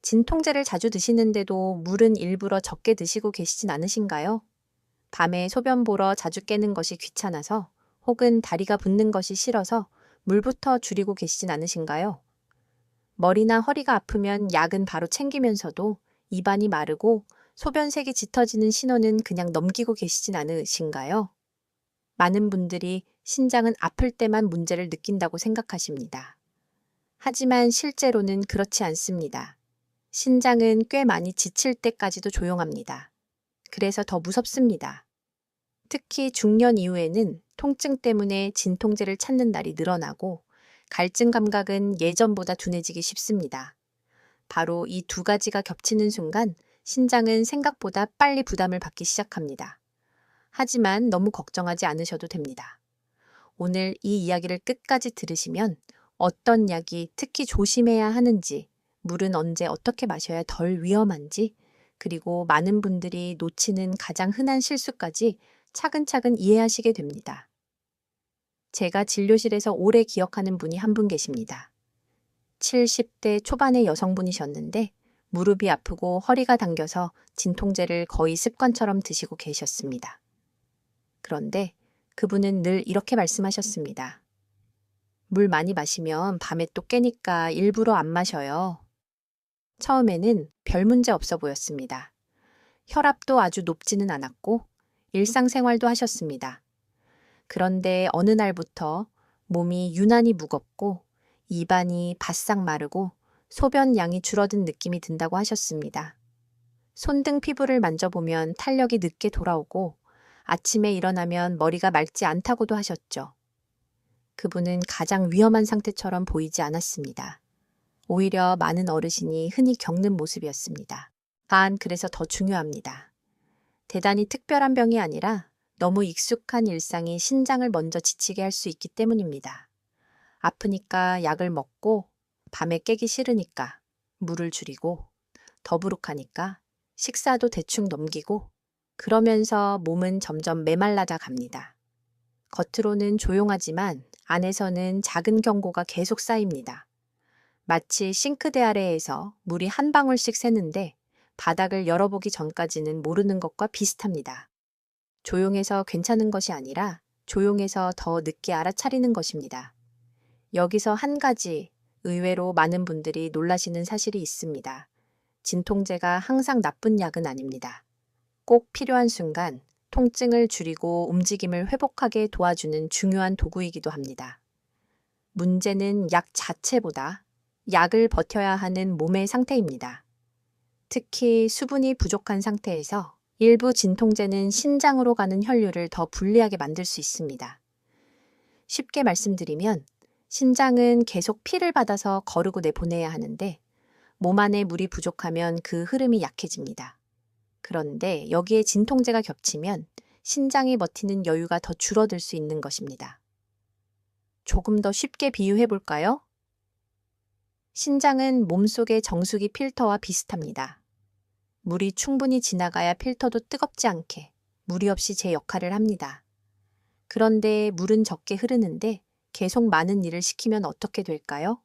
진통제를 자주 드시는데도 물은 일부러 적게 드시고 계시진 않으신가요? 밤에 소변 보러 자주 깨는 것이 귀찮아서 혹은 다리가 붓는 것이 싫어서 물부터 줄이고 계시진 않으신가요? 머리나 허리가 아프면 약은 바로 챙기면서도 입안이 마르고 소변색이 짙어지는 신호는 그냥 넘기고 계시진 않으신가요? 많은 분들이 신장은 아플 때만 문제를 느낀다고 생각하십니다. 하지만 실제로는 그렇지 않습니다. 신장은 꽤 많이 지칠 때까지도 조용합니다. 그래서 더 무섭습니다. 특히 중년 이후에는 통증 때문에 진통제를 찾는 날이 늘어나고 갈증 감각은 예전보다 둔해지기 쉽습니다. 바로 이 두 가지가 겹치는 순간 신장은 생각보다 빨리 부담을 받기 시작합니다. 하지만 너무 걱정하지 않으셔도 됩니다. 오늘 이 이야기를 끝까지 들으시면 어떤 약이 특히 조심해야 하는지, 물은 언제 어떻게 마셔야 덜 위험한지, 그리고 많은 분들이 놓치는 가장 흔한 실수까지 차근차근 이해하시게 됩니다. 제가 진료실에서 오래 기억하는 분이 한 분 계십니다. 70대 초반의 여성분이셨는데 무릎이 아프고 허리가 당겨서 진통제를 거의 습관처럼 드시고 계셨습니다. 그런데 그분은 늘 이렇게 말씀하셨습니다. 물 많이 마시면 밤에 또 깨니까 일부러 안 마셔요. 처음에는 별 문제 없어 보였습니다. 혈압도 아주 높지는 않았고 일상생활도 하셨습니다. 그런데 어느 날부터 몸이 유난히 무겁고 입안이 바싹 마르고 소변 양이 줄어든 느낌이 든다고 하셨습니다. 손등 피부를 만져보면 탄력이 늦게 돌아오고 아침에 일어나면 머리가 맑지 않다고도 하셨죠. 그분은 가장 위험한 상태처럼 보이지 않았습니다. 오히려 많은 어르신이 흔히 겪는 모습이었습니다. 그래서 더 중요합니다. 대단히 특별한 병이 아니라 너무 익숙한 일상이 신장을 먼저 지치게 할 수 있기 때문입니다. 아프니까 약을 먹고 밤에 깨기 싫으니까 물을 줄이고 더부룩하니까 식사도 대충 넘기고 그러면서 몸은 점점 메말라다 갑니다. 겉으로는 조용하지만 안에서는 작은 경고가 계속 쌓입니다. 마치 싱크대 아래에서 물이 한 방울씩 새는데 바닥을 열어보기 전까지는 모르는 것과 비슷합니다. 조용해서 괜찮은 것이 아니라 조용해서 더 늦게 알아차리는 것입니다. 여기서 한 가지 의외로 많은 분들이 놀라시는 사실이 있습니다. 진통제가 항상 나쁜 약은 아닙니다. 꼭 필요한 순간 통증을 줄이고 움직임을 회복하게 도와주는 중요한 도구이기도 합니다. 문제는 약 자체보다 약을 버텨야 하는 몸의 상태입니다. 특히 수분이 부족한 상태에서 일부 진통제는 신장으로 가는 혈류를 더 불리하게 만들 수 있습니다. 쉽게 말씀드리면 신장은 계속 피를 받아서 거르고 내보내야 하는데 몸 안에 물이 부족하면 그 흐름이 약해집니다. 그런데 여기에 진통제가 겹치면 신장이 버티는 여유가 더 줄어들 수 있는 것입니다. 조금 더 쉽게 비유해 볼까요? 신장은 몸속의 정수기 필터와 비슷합니다. 물이 충분히 지나가야 필터도 뜨겁지 않게 무리 없이 제 역할을 합니다. 그런데 물은 적게 흐르는데 계속 많은 일을 시키면 어떻게 될까요?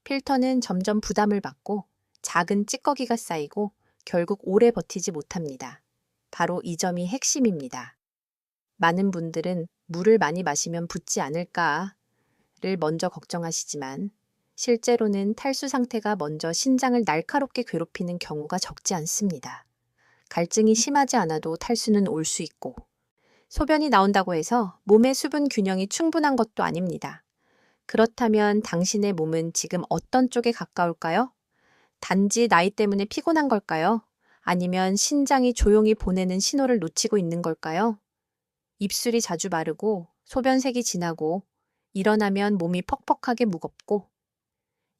필터는 점점 부담을 받고 작은 찌꺼기가 쌓이고 결국 오래 버티지 못합니다. 바로 이 점이 핵심입니다. 많은 분들은 물을 많이 마시면 붓지 않을까를 먼저 걱정하시지만 실제로는 탈수 상태가 먼저 신장을 날카롭게 괴롭히는 경우가 적지 않습니다. 갈증이 심하지 않아도 탈수는 올 수 있고 소변이 나온다고 해서 몸의 수분 균형이 충분한 것도 아닙니다. 그렇다면 당신의 몸은 지금 어떤 쪽에 가까울까요? 단지 나이 때문에 피곤한 걸까요? 아니면 신장이 조용히 보내는 신호를 놓치고 있는 걸까요? 입술이 자주 마르고 소변색이 진하고 일어나면 몸이 퍽퍽하게 무겁고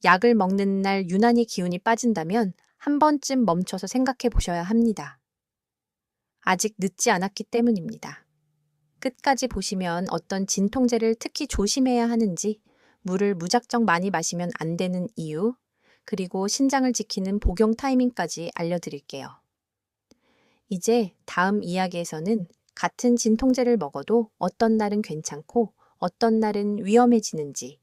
약을 먹는 날 유난히 기운이 빠진다면 한 번쯤 멈춰서 생각해 보셔야 합니다. 아직 늦지 않았기 때문입니다. 끝까지 보시면 어떤 진통제를 특히 조심해야 하는지, 물을 무작정 많이 마시면 안 되는 이유, 그리고 신장을 지키는 복용 타이밍까지 알려드릴게요. 이제 다음 이야기에서는 같은 진통제를 먹어도 어떤 날은 괜찮고 어떤 날은 위험해지는지,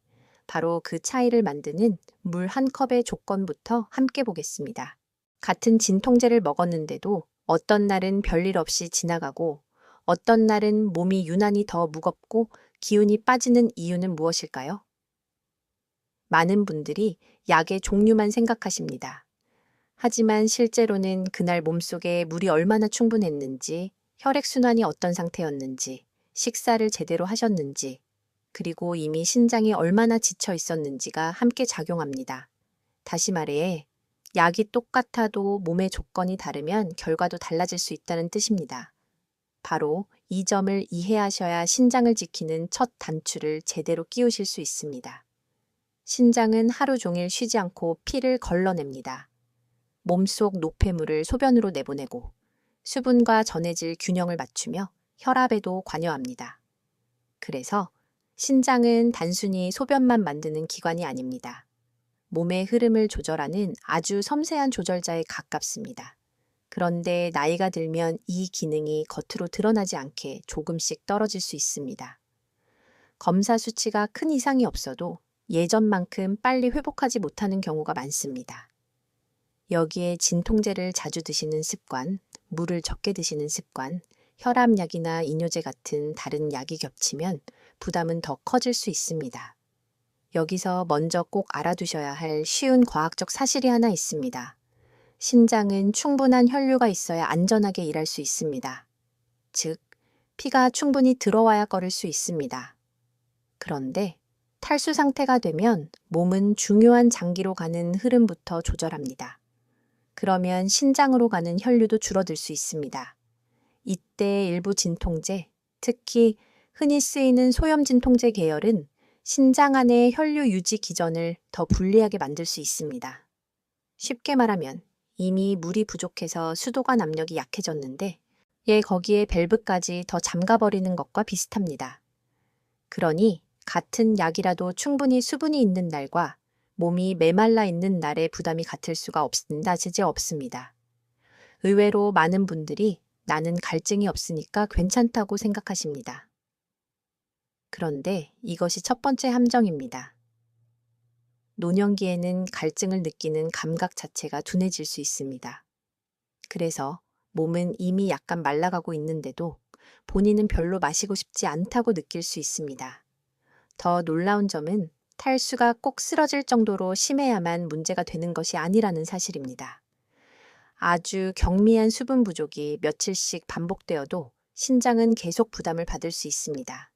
바로 그 차이를 만드는 물 한 컵의 조건부터 함께 보겠습니다. 같은 진통제를 먹었는데도 어떤 날은 별일 없이 지나가고 어떤 날은 몸이 유난히 더 무겁고 기운이 빠지는 이유는 무엇일까요? 많은 분들이 약의 종류만 생각하십니다. 하지만 실제로는 그날 몸속에 물이 얼마나 충분했는지, 혈액순환이 어떤 상태였는지, 식사를 제대로 하셨는지, 그리고 이미 신장이 얼마나 지쳐 있었는지가 함께 작용합니다. 다시 말해, 약이 똑같아도 몸의 조건이 다르면 결과도 달라질 수 있다는 뜻입니다. 바로 이 점을 이해하셔야 신장을 지키는 첫 단추를 제대로 끼우실 수 있습니다. 신장은 하루 종일 쉬지 않고 피를 걸러냅니다. 몸속 노폐물을 소변으로 내보내고 수분과 전해질 균형을 맞추며 혈압에도 관여합니다. 그래서 신장은 단순히 소변만 만드는 기관이 아닙니다. 몸의 흐름을 조절하는 아주 섬세한 조절자에 가깝습니다. 그런데 나이가 들면 이 기능이 겉으로 드러나지 않게 조금씩 떨어질 수 있습니다. 검사 수치가 큰 이상이 없어도 예전만큼 빨리 회복하지 못하는 경우가 많습니다. 여기에 진통제를 자주 드시는 습관, 물을 적게 드시는 습관, 혈압약이나 이뇨제 같은 다른 약이 겹치면 부담은 더 커질 수 있습니다. 여기서 먼저 꼭 알아두셔야 할 쉬운 과학적 사실이 하나 있습니다. 신장은 충분한 혈류가 있어야 안전하게 일할 수 있습니다. 즉, 피가 충분히 들어와야 걸을 수 있습니다. 그런데 탈수 상태가 되면 몸은 중요한 장기로 가는 흐름부터 조절합니다. 그러면 신장으로 가는 혈류도 줄어들 수 있습니다. 이때 일부 진통제, 특히 흔히 쓰이는 소염 진통제 계열은 신장 안의 혈류 유지 기전을 더 불리하게 만들 수 있습니다. 쉽게 말하면 이미 물이 부족해서 수도관 압력이 약해졌는데 거기에 밸브까지 더 잠가버리는 것과 비슷합니다. 그러니 같은 약이라도 충분히 수분이 있는 날과 몸이 메말라 있는 날의 부담이 같을 수가 없습니다. 의외로 많은 분들이 나는 갈증이 없으니까 괜찮다고 생각하십니다. 그런데 이것이 첫 번째 함정입니다. 노년기에는 갈증을 느끼는 감각 자체가 둔해질 수 있습니다. 그래서 몸은 이미 약간 말라가고 있는데도 본인은 별로 마시고 싶지 않다고 느낄 수 있습니다. 더 놀라운 점은 탈수가 꼭 쓰러질 정도로 심해야만 문제가 되는 것이 아니라는 사실입니다. 아주 경미한 수분 부족이 며칠씩 반복되어도 신장은 계속 부담을 받을 수 있습니다.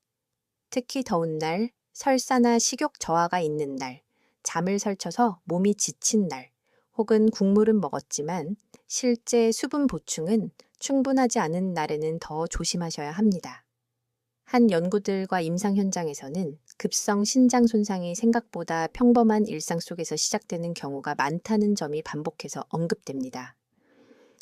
특히 더운 날, 설사나 식욕 저하가 있는 날, 잠을 설쳐서 몸이 지친 날, 혹은 국물은 먹었지만 실제 수분 보충은 충분하지 않은 날에는 더 조심하셔야 합니다. 한 연구들과 임상 현장에서는 급성 신장 손상이 생각보다 평범한 일상 속에서 시작되는 경우가 많다는 점이 반복해서 언급됩니다.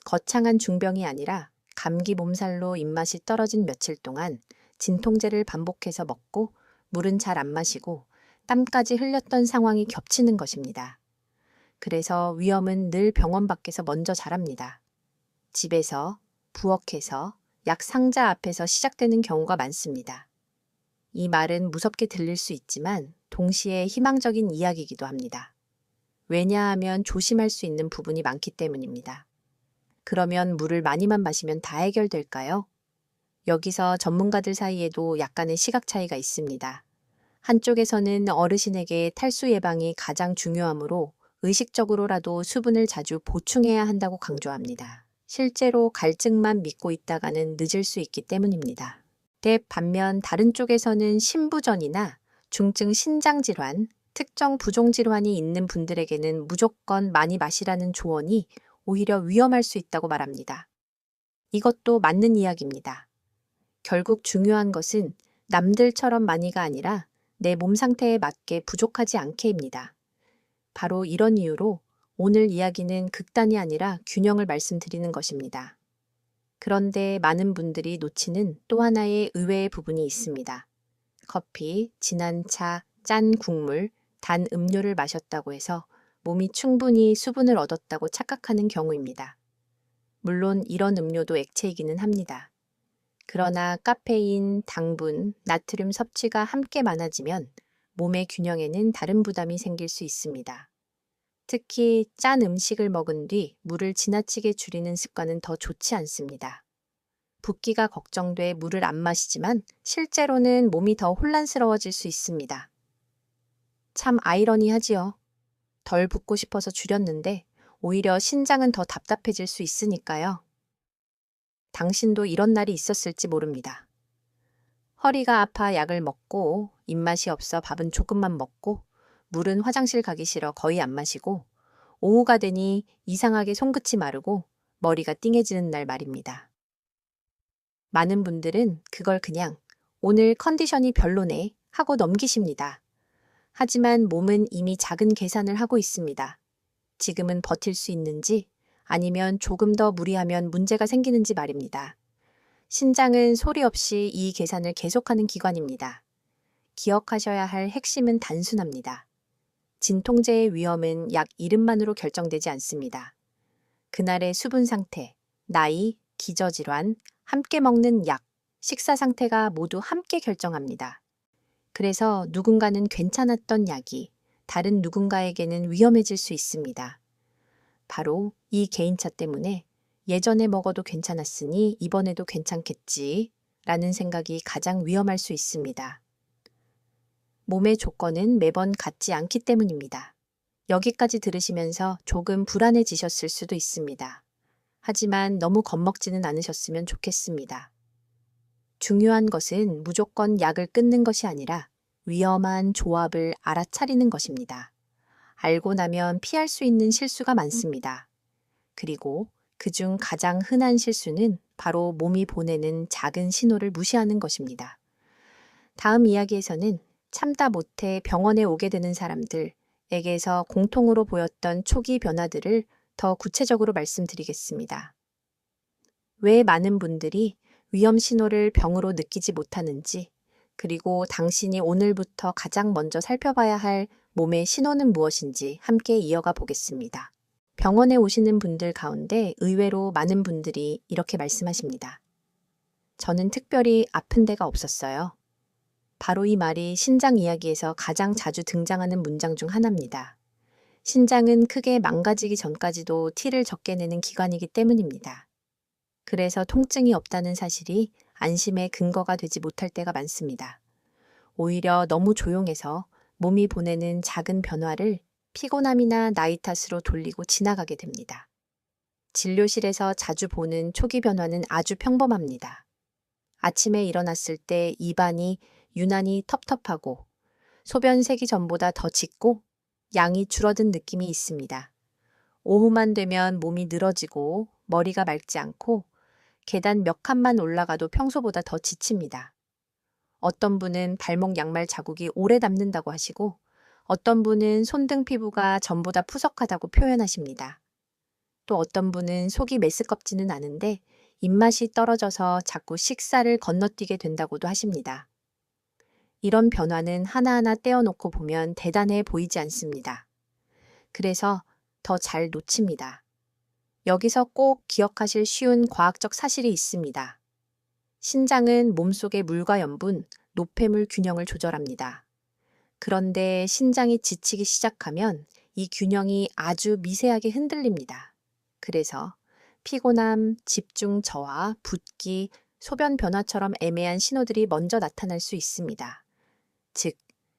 거창한 중병이 아니라 감기 몸살로 입맛이 떨어진 며칠 동안 진통제를 반복해서 먹고 물은 잘 안 마시고 땀까지 흘렸던 상황이 겹치는 것입니다. 그래서 위험은 늘 병원 밖에서 먼저 자랍니다. 집에서, 부엌에서, 약 상자 앞에서 시작되는 경우가 많습니다. 이 말은 무섭게 들릴 수 있지만 동시에 희망적인 이야기이기도 합니다. 왜냐하면 조심할 수 있는 부분이 많기 때문입니다. 그러면 물을 많이만 마시면 다 해결될까요? 여기서 전문가들 사이에도 약간의 시각 차이가 있습니다. 한쪽에서는 어르신에게 탈수 예방이 가장 중요하므로 의식적으로라도 수분을 자주 보충해야 한다고 강조합니다. 실제로 갈증만 믿고 있다가는 늦을 수 있기 때문입니다. 반면 다른 쪽에서는 신부전이나 중증 신장질환, 특정 부종질환이 있는 분들에게는 무조건 많이 마시라는 조언이 오히려 위험할 수 있다고 말합니다. 이것도 맞는 이야기입니다. 결국 중요한 것은 남들처럼 많이가 아니라 내 몸 상태에 맞게 부족하지 않게입니다. 바로 이런 이유로 오늘 이야기는 극단이 아니라 균형을 말씀드리는 것입니다. 그런데 많은 분들이 놓치는 또 하나의 의외의 부분이 있습니다. 커피, 진한 차, 짠 국물, 단 음료를 마셨다고 해서 몸이 충분히 수분을 얻었다고 착각하는 경우입니다. 물론 이런 음료도 액체이기는 합니다. 그러나 카페인, 당분, 나트륨 섭취가 함께 많아지면 몸의 균형에는 다른 부담이 생길 수 있습니다. 특히 짠 음식을 먹은 뒤 물을 지나치게 줄이는 습관은 더 좋지 않습니다. 붓기가 걱정돼 물을 안 마시지만 실제로는 몸이 더 혼란스러워질 수 있습니다. 참 아이러니하지요. 덜 붓고 싶어서 줄였는데 오히려 신장은 더 답답해질 수 있으니까요. 당신도 이런 날이 있었을지 모릅니다. 허리가 아파 약을 먹고 입맛이 없어 밥은 조금만 먹고 물은 화장실 가기 싫어 거의 안 마시고 오후가 되니 이상하게 손끝이 마르고 머리가 띵해지는 날 말입니다. 많은 분들은 그걸 그냥 오늘 컨디션이 별로네 하고 넘기십니다. 하지만 몸은 이미 작은 계산을 하고 있습니다. 지금은 버틸 수 있는지 아니면 조금 더 무리하면 문제가 생기는지 말입니다. 신장은 소리 없이 이 계산을 계속하는 기관입니다. 기억하셔야 할 핵심은 단순합니다. 진통제의 위험은 약 이름만으로 결정되지 않습니다. 그날의 수분 상태, 나이, 기저질환, 함께 먹는 약, 식사 상태가 모두 함께 결정합니다. 그래서 누군가는 괜찮았던 약이 다른 누군가에게는 위험해질 수 있습니다. 바로 이 개인차 때문에 예전에 먹어도 괜찮았으니 이번에도 괜찮겠지 라는 생각이 가장 위험할 수 있습니다. 몸의 조건은 매번 같지 않기 때문입니다. 여기까지 들으시면서 조금 불안해지셨을 수도 있습니다. 하지만 너무 겁먹지는 않으셨으면 좋겠습니다. 중요한 것은 무조건 약을 끊는 것이 아니라 위험한 조합을 알아차리는 것입니다. 알고 나면 피할 수 있는 실수가 많습니다. 그리고 그중 가장 흔한 실수는 바로 몸이 보내는 작은 신호를 무시하는 것입니다. 다음 이야기에서는 참다 못해 병원에 오게 되는 사람들에게서 공통으로 보였던 초기 변화들을 더 구체적으로 말씀드리겠습니다. 왜 많은 분들이 위험 신호를 병으로 느끼지 못하는지, 그리고 당신이 오늘부터 가장 먼저 살펴봐야 할 몸의 신호는 무엇인지 함께 이어가 보겠습니다. 병원에 오시는 분들 가운데 의외로 많은 분들이 이렇게 말씀하십니다. 저는 특별히 아픈 데가 없었어요. 바로 이 말이 신장 이야기에서 가장 자주 등장하는 문장 중 하나입니다. 신장은 크게 망가지기 전까지도 티를 적게 내는 기관이기 때문입니다. 그래서 통증이 없다는 사실이 안심의 근거가 되지 못할 때가 많습니다. 오히려 너무 조용해서 몸이 보내는 작은 변화를 피곤함이나 나이 탓으로 돌리고 지나가게 됩니다. 진료실에서 자주 보는 초기 변화는 아주 평범합니다. 아침에 일어났을 때 입안이 유난히 텁텁하고 소변 새기 전보다 더 짙고 양이 줄어든 느낌이 있습니다. 오후만 되면 몸이 늘어지고 머리가 맑지 않고 계단 몇 칸만 올라가도 평소보다 더 지칩니다. 어떤 분은 발목 양말 자국이 오래 남는다고 하시고 어떤 분은 손등 피부가 전보다 푸석하다고 표현하십니다. 또 어떤 분은 속이 메스껍지는 않은데 입맛이 떨어져서 자꾸 식사를 건너뛰게 된다고도 하십니다. 이런 변화는 하나하나 떼어놓고 보면 대단해 보이지 않습니다. 그래서 더 잘 놓칩니다. 여기서 꼭 기억하실 쉬운 과학적 사실이 있습니다. 신장은 몸속의 물과 염분, 노폐물 균형을 조절합니다. 그런데 신장이 지치기 시작하면 이 균형이 아주 미세하게 흔들립니다. 그래서 피곤함, 집중 저하, 붓기, 소변 변화처럼 애매한 신호들이 먼저 나타날 수 있습니다. 즉,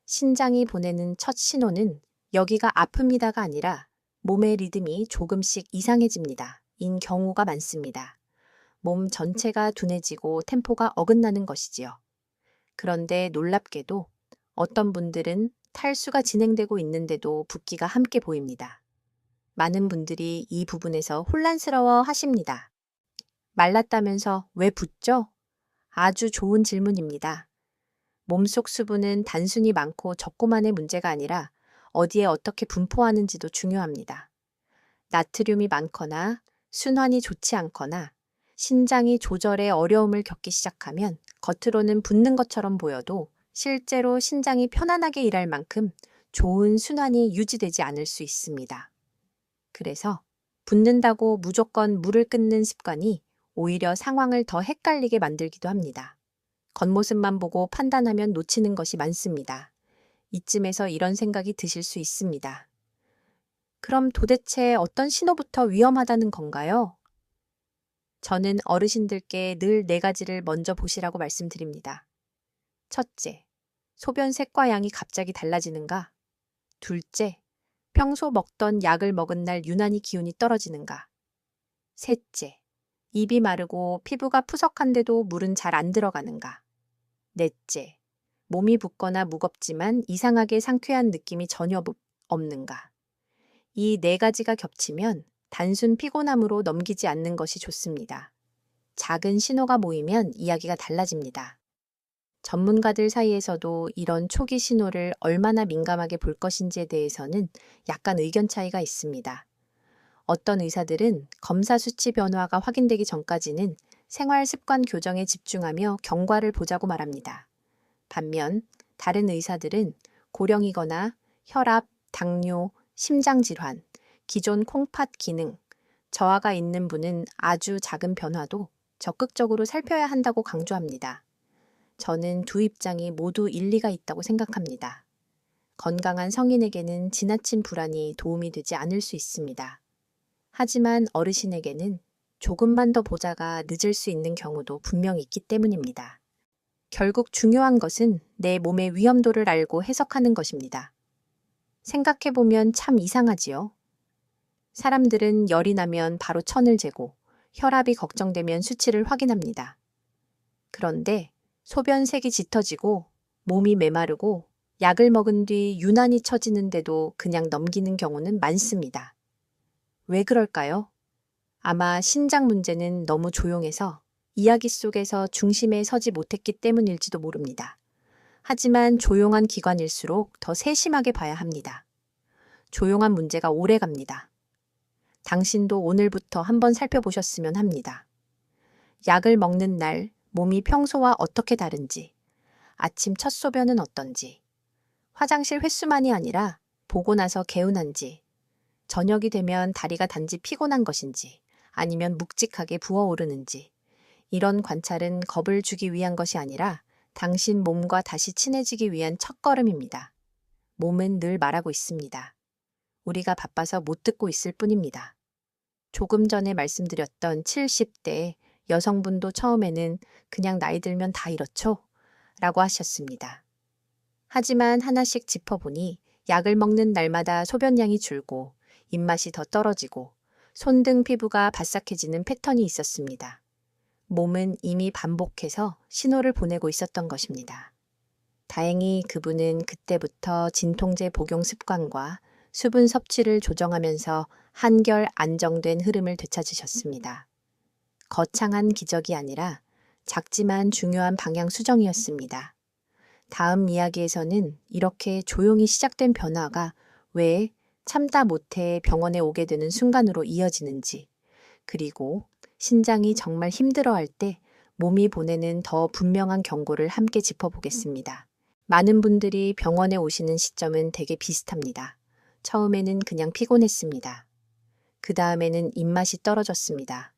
신장이 보내는 첫 신호는 여기가 아픕니다가 아니라 몸의 리듬이 조금씩 이상해집니다. 인 경우가 많습니다. 몸 전체가 둔해지고 템포가 어긋나는 것이지요. 그런데 놀랍게도 어떤 분들은 탈수가 진행되고 있는데도 붓기가 함께 보입니다. 많은 분들이 이 부분에서 혼란스러워 하십니다. 말랐다면서 왜 붓죠? 아주 좋은 질문입니다. 몸속 수분은 단순히 많고 적고만의 문제가 아니라 어디에 어떻게 분포하는지도 중요합니다. 나트륨이 많거나 순환이 좋지 않거나 신장이 조절에 어려움을 겪기 시작하면 겉으로는 붓는 것처럼 보여도 실제로 신장이 편안하게 일할 만큼 좋은 순환이 유지되지 않을 수 있습니다. 그래서 붓는다고 무조건 물을 끊는 습관이 오히려 상황을 더 헷갈리게 만들기도 합니다. 겉모습만 보고 판단하면 놓치는 것이 많습니다. 이쯤에서 이런 생각이 드실 수 있습니다. 그럼 도대체 어떤 신호부터 위험하다는 건가요? 저는 어르신들께 늘 네 가지를 먼저 보시라고 말씀드립니다. 첫째, 소변 색과 양이 갑자기 달라지는가? 둘째, 평소 먹던 약을 먹은 날 유난히 기운이 떨어지는가? 셋째, 입이 마르고 피부가 푸석한데도 물은 잘 안 들어가는가? 넷째, 몸이 붓거나 무겁지만 이상하게 상쾌한 느낌이 전혀 없는가? 이 네 가지가 겹치면 단순 피곤함으로 넘기지 않는 것이 좋습니다. 작은 신호가 모이면 이야기가 달라집니다. 전문가들 사이에서도 이런 초기 신호를 얼마나 민감하게 볼 것인지에 대해서는 약간 의견 차이가 있습니다. 어떤 의사들은 검사 수치 변화가 확인되기 전까지는 생활 습관 교정에 집중하며 경과를 보자고 말합니다. 반면 다른 의사들은 고령이거나 혈압, 당뇨, 심장질환, 기존 콩팥 기능, 저하가 있는 분은 아주 작은 변화도 적극적으로 살펴야 한다고 강조합니다. 저는 두 입장이 모두 일리가 있다고 생각합니다. 건강한 성인에게는 지나친 불안이 도움이 되지 않을 수 있습니다. 하지만 어르신에게는 조금만 더 보자가 늦을 수 있는 경우도 분명 있기 때문입니다. 결국 중요한 것은 내 몸의 위험도를 알고 해석하는 것입니다. 생각해보면 참 이상하지요? 사람들은 열이 나면 바로 천을 재고 혈압이 걱정되면 수치를 확인합니다. 그런데 소변색이 짙어지고 몸이 메마르고 약을 먹은 뒤 유난히 처지는데도 그냥 넘기는 경우는 많습니다. 왜 그럴까요? 아마 신장 문제는 너무 조용해서 이야기 속에서 중심에 서지 못했기 때문일지도 모릅니다. 하지만 조용한 기관일수록 더 세심하게 봐야 합니다. 조용한 문제가 오래 갑니다. 당신도 오늘부터 한번 살펴보셨으면 합니다. 약을 먹는 날 몸이 평소와 어떻게 다른지, 아침 첫 소변은 어떤지, 화장실 횟수만이 아니라 보고 나서 개운한지, 저녁이 되면 다리가 단지 피곤한 것인지, 아니면 묵직하게 부어오르는지, 이런 관찰은 겁을 주기 위한 것이 아니라 당신 몸과 다시 친해지기 위한 첫걸음입니다. 몸은 늘 말하고 있습니다. 우리가 바빠서 못 듣고 있을 뿐입니다. 조금 전에 말씀드렸던 70대 여성분도 처음에는 그냥 나이 들면 다 이렇죠? 라고 하셨습니다. 하지만 하나씩 짚어보니 약을 먹는 날마다 소변량이 줄고 입맛이 더 떨어지고 손등 피부가 바싹해지는 패턴이 있었습니다. 몸은 이미 반복해서 신호를 보내고 있었던 것입니다. 다행히 그분은 그때부터 진통제 복용 습관과 수분 섭취를 조정하면서 한결 안정된 흐름을 되찾으셨습니다. 거창한 기적이 아니라 작지만 중요한 방향 수정이었습니다. 다음 이야기에서는 이렇게 조용히 시작된 변화가 왜 참다 못해 병원에 오게 되는 순간으로 이어지는지, 그리고 신장이 정말 힘들어할 때 몸이 보내는 더 분명한 경고를 함께 짚어보겠습니다. 많은 분들이 병원에 오시는 시점은 되게 비슷합니다. 처음에는 그냥 피곤했습니다. 그 다음에는 입맛이 떨어졌습니다.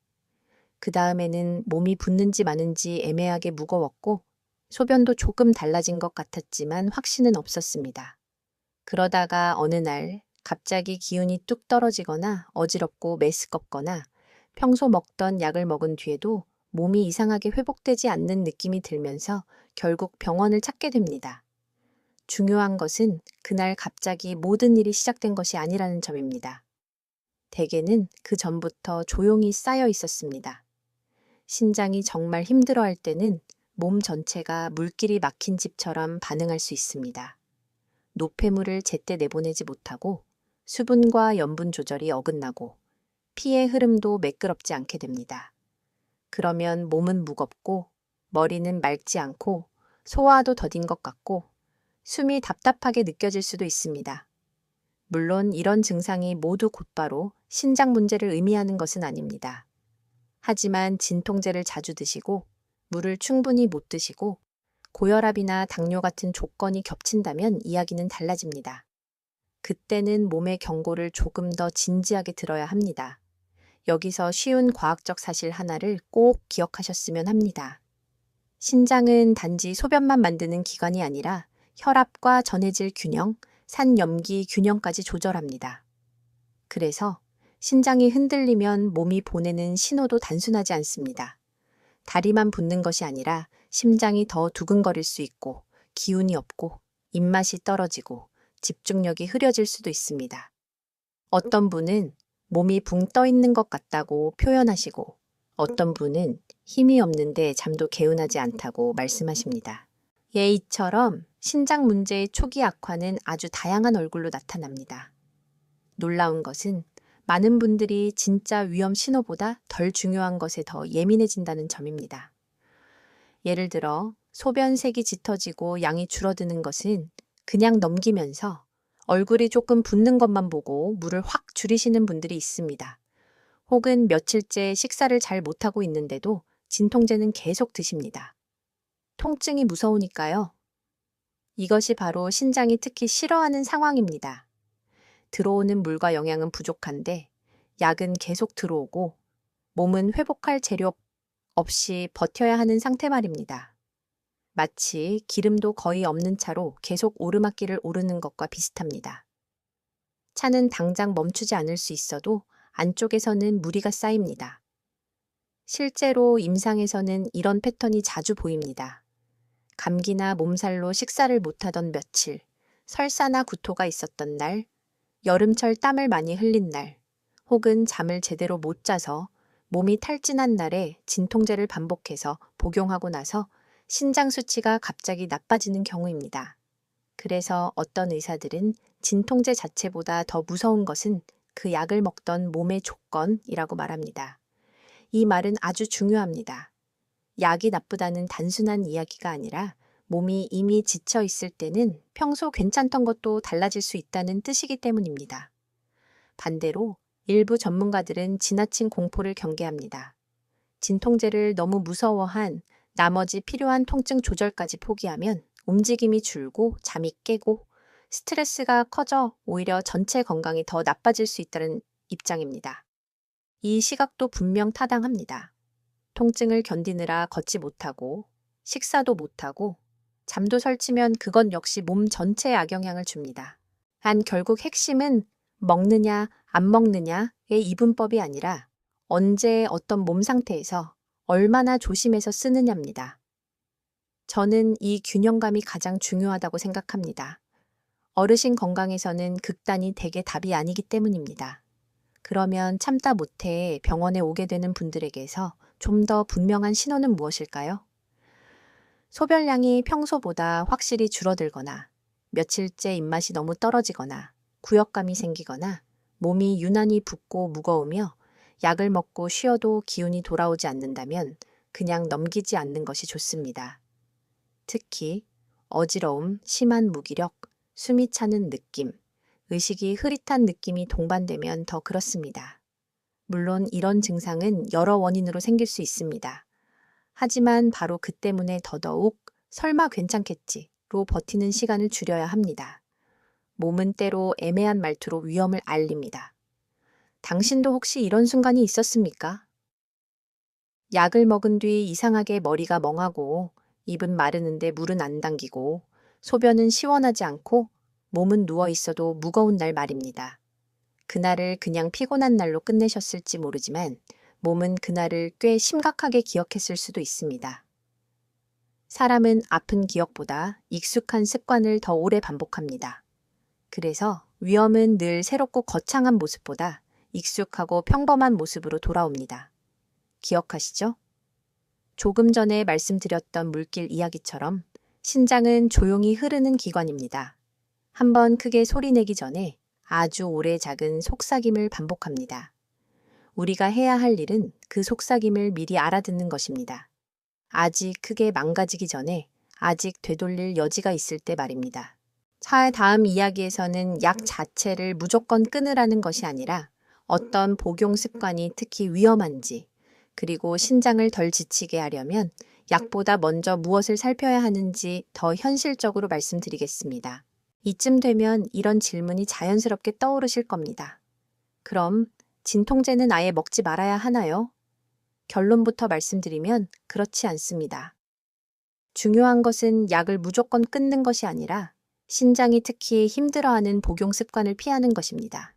그 다음에는 몸이 붓는지 마는지 애매하게 무거웠고 소변도 조금 달라진 것 같았지만 확신은 없었습니다. 그러다가 어느 날 갑자기 기운이 뚝 떨어지거나 어지럽고 메스껍거나 평소 먹던 약을 먹은 뒤에도 몸이 이상하게 회복되지 않는 느낌이 들면서 결국 병원을 찾게 됩니다. 중요한 것은 그날 갑자기 모든 일이 시작된 것이 아니라는 점입니다. 대개는 그 전부터 조용히 쌓여 있었습니다. 신장이 정말 힘들어할 때는 몸 전체가 물길이 막힌 집처럼 반응할 수 있습니다. 노폐물을 제때 내보내지 못하고 수분과 염분 조절이 어긋나고 피의 흐름도 매끄럽지 않게 됩니다. 그러면 몸은 무겁고 머리는 맑지 않고 소화도 더딘 것 같고 숨이 답답하게 느껴질 수도 있습니다. 물론 이런 증상이 모두 곧바로 신장 문제를 의미하는 것은 아닙니다. 하지만 진통제를 자주 드시고 물을 충분히 못 드시고 고혈압이나 당뇨 같은 조건이 겹친다면 이야기는 달라집니다. 그때는 몸의 경고를 조금 더 진지하게 들어야 합니다. 여기서 쉬운 과학적 사실 하나를 꼭 기억하셨으면 합니다. 신장은 단지 소변만 만드는 기관이 아니라 혈압과 전해질 균형, 산염기 균형까지 조절합니다. 그래서 신장이 흔들리면 몸이 보내는 신호도 단순하지 않습니다. 다리만 붓는 것이 아니라 심장이 더 두근거릴 수 있고 기운이 없고 입맛이 떨어지고 집중력이 흐려질 수도 있습니다. 어떤 분은 몸이 붕 떠 있는 것 같다고 표현하시고 어떤 분은 힘이 없는데 잠도 개운하지 않다고 말씀하십니다. 이처럼 신장 문제의 초기 악화는 아주 다양한 얼굴로 나타납니다. 놀라운 것은 많은 분들이 진짜 위험 신호보다 덜 중요한 것에 더 예민해진다는 점입니다. 예를 들어 소변색이 짙어지고 양이 줄어드는 것은 그냥 넘기면서 얼굴이 조금 붓는 것만 보고 물을 확 줄이시는 분들이 있습니다. 혹은 며칠째 식사를 잘 못하고 있는데도 진통제는 계속 드십니다. 통증이 무서우니까요. 이것이 바로 신장이 특히 싫어하는 상황입니다. 들어오는 물과 영양은 부족한데 약은 계속 들어오고 몸은 회복할 재료 없이 버텨야 하는 상태 말입니다. 마치 기름도 거의 없는 차로 계속 오르막길을 오르는 것과 비슷합니다. 차는 당장 멈추지 않을 수 있어도 안쪽에서는 무리가 쌓입니다. 실제로 임상에서는 이런 패턴이 자주 보입니다. 감기나 몸살로 식사를 못하던 며칠, 설사나 구토가 있었던 날, 여름철 땀을 많이 흘린 날, 혹은 잠을 제대로 못 자서 몸이 탈진한 날에 진통제를 반복해서 복용하고 나서 신장 수치가 갑자기 나빠지는 경우입니다. 그래서 어떤 의사들은 진통제 자체보다 더 무서운 것은 그 약을 먹던 몸의 조건이라고 말합니다. 이 말은 아주 중요합니다. 약이 나쁘다는 단순한 이야기가 아니라 몸이 이미 지쳐 있을 때는 평소 괜찮던 것도 달라질 수 있다는 뜻이기 때문입니다. 반대로 일부 전문가들은 지나친 공포를 경계합니다. 진통제를 너무 무서워한 나머지 필요한 통증 조절까지 포기하면 움직임이 줄고 잠이 깨고 스트레스가 커져 오히려 전체 건강이 더 나빠질 수 있다는 입장입니다. 이 시각도 분명 타당합니다. 통증을 견디느라 걷지 못하고 식사도 못하고 잠도 설치면 그건 역시 몸 전체에 악영향을 줍니다. 단 결국 핵심은 먹느냐 안 먹느냐의 이분법이 아니라 언제 어떤 몸 상태에서 얼마나 조심해서 쓰느냐입니다. 저는 이 균형감이 가장 중요하다고 생각합니다. 어르신 건강에서는 극단이 대개 답이 아니기 때문입니다. 그러면 참다 못해 병원에 오게 되는 분들에게서 좀 더 분명한 신호는 무엇일까요? 소변량이 평소보다 확실히 줄어들거나 며칠째 입맛이 너무 떨어지거나 구역감이 생기거나 몸이 유난히 붓고 무거우며 약을 먹고 쉬어도 기운이 돌아오지 않는다면 그냥 넘기지 않는 것이 좋습니다. 특히 어지러움, 심한 무기력, 숨이 차는 느낌, 의식이 흐릿한 느낌이 동반되면 더 그렇습니다. 물론 이런 증상은 여러 원인으로 생길 수 있습니다. 하지만 바로 그 때문에 더더욱 설마 괜찮겠지로 버티는 시간을 줄여야 합니다. 몸은 때로 애매한 말투로 위험을 알립니다. 당신도 혹시 이런 순간이 있었습니까? 약을 먹은 뒤 이상하게 머리가 멍하고 입은 마르는데 물은 안 당기고 소변은 시원하지 않고 몸은 누워 있어도 무거운 날 말입니다. 그날을 그냥 피곤한 날로 끝내셨을지 모르지만 몸은 그날을 꽤 심각하게 기억했을 수도 있습니다. 사람은 아픈 기억보다 익숙한 습관을 더 오래 반복합니다. 그래서 위험은 늘 새롭고 거창한 모습보다 익숙하고 평범한 모습으로 돌아옵니다. 기억하시죠? 조금 전에 말씀드렸던 물길 이야기처럼 신장은 조용히 흐르는 기관입니다. 한번 크게 소리내기 전에 아주 오래 작은 속삭임을 반복합니다. 우리가 해야 할 일은 그 속삭임을 미리 알아듣는 것입니다. 아직 크게 망가지기 전에 아직 되돌릴 여지가 있을 때 말입니다. 다음 이야기에서는 약 자체를 무조건 끊으라는 것이 아니라 어떤 복용 습관이 특히 위험한지, 그리고 신장을 덜 지치게 하려면 약보다 먼저 무엇을 살펴야 하는지 더 현실적으로 말씀드리겠습니다. 이쯤 되면 이런 질문이 자연스럽게 떠오르실 겁니다. 그럼 진통제는 아예 먹지 말아야 하나요? 결론부터 말씀드리면 그렇지 않습니다. 중요한 것은 약을 무조건 끊는 것이 아니라 신장이 특히 힘들어하는 복용 습관을 피하는 것입니다.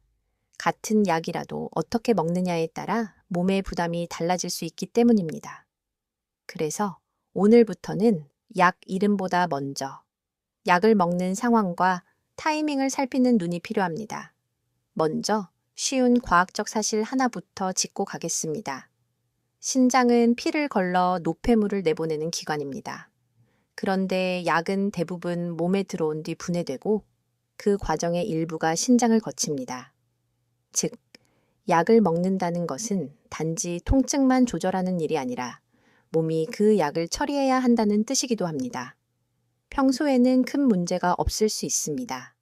같은 약이라도 어떻게 먹느냐에 따라 몸의 부담이 달라질 수 있기 때문입니다. 그래서 오늘부터는 약 이름보다 먼저 약을 먹는 상황과 타이밍을 살피는 눈이 필요합니다. 먼저 쉬운 과학적 사실 하나부터 짚고 가겠습니다. 신장은 피를 걸러 노폐물을 내보내는 기관입니다. 그런데 약은 대부분 몸에 들어온 뒤 분해되고 그 과정의 일부가 신장을 거칩니다. 즉, 약을 먹는다는 것은 단지 통증만 조절하는 일이 아니라 몸이 그 약을 처리해야 한다는 뜻이기도 합니다. 평소에는 큰 문제가 없을 수 있습니다.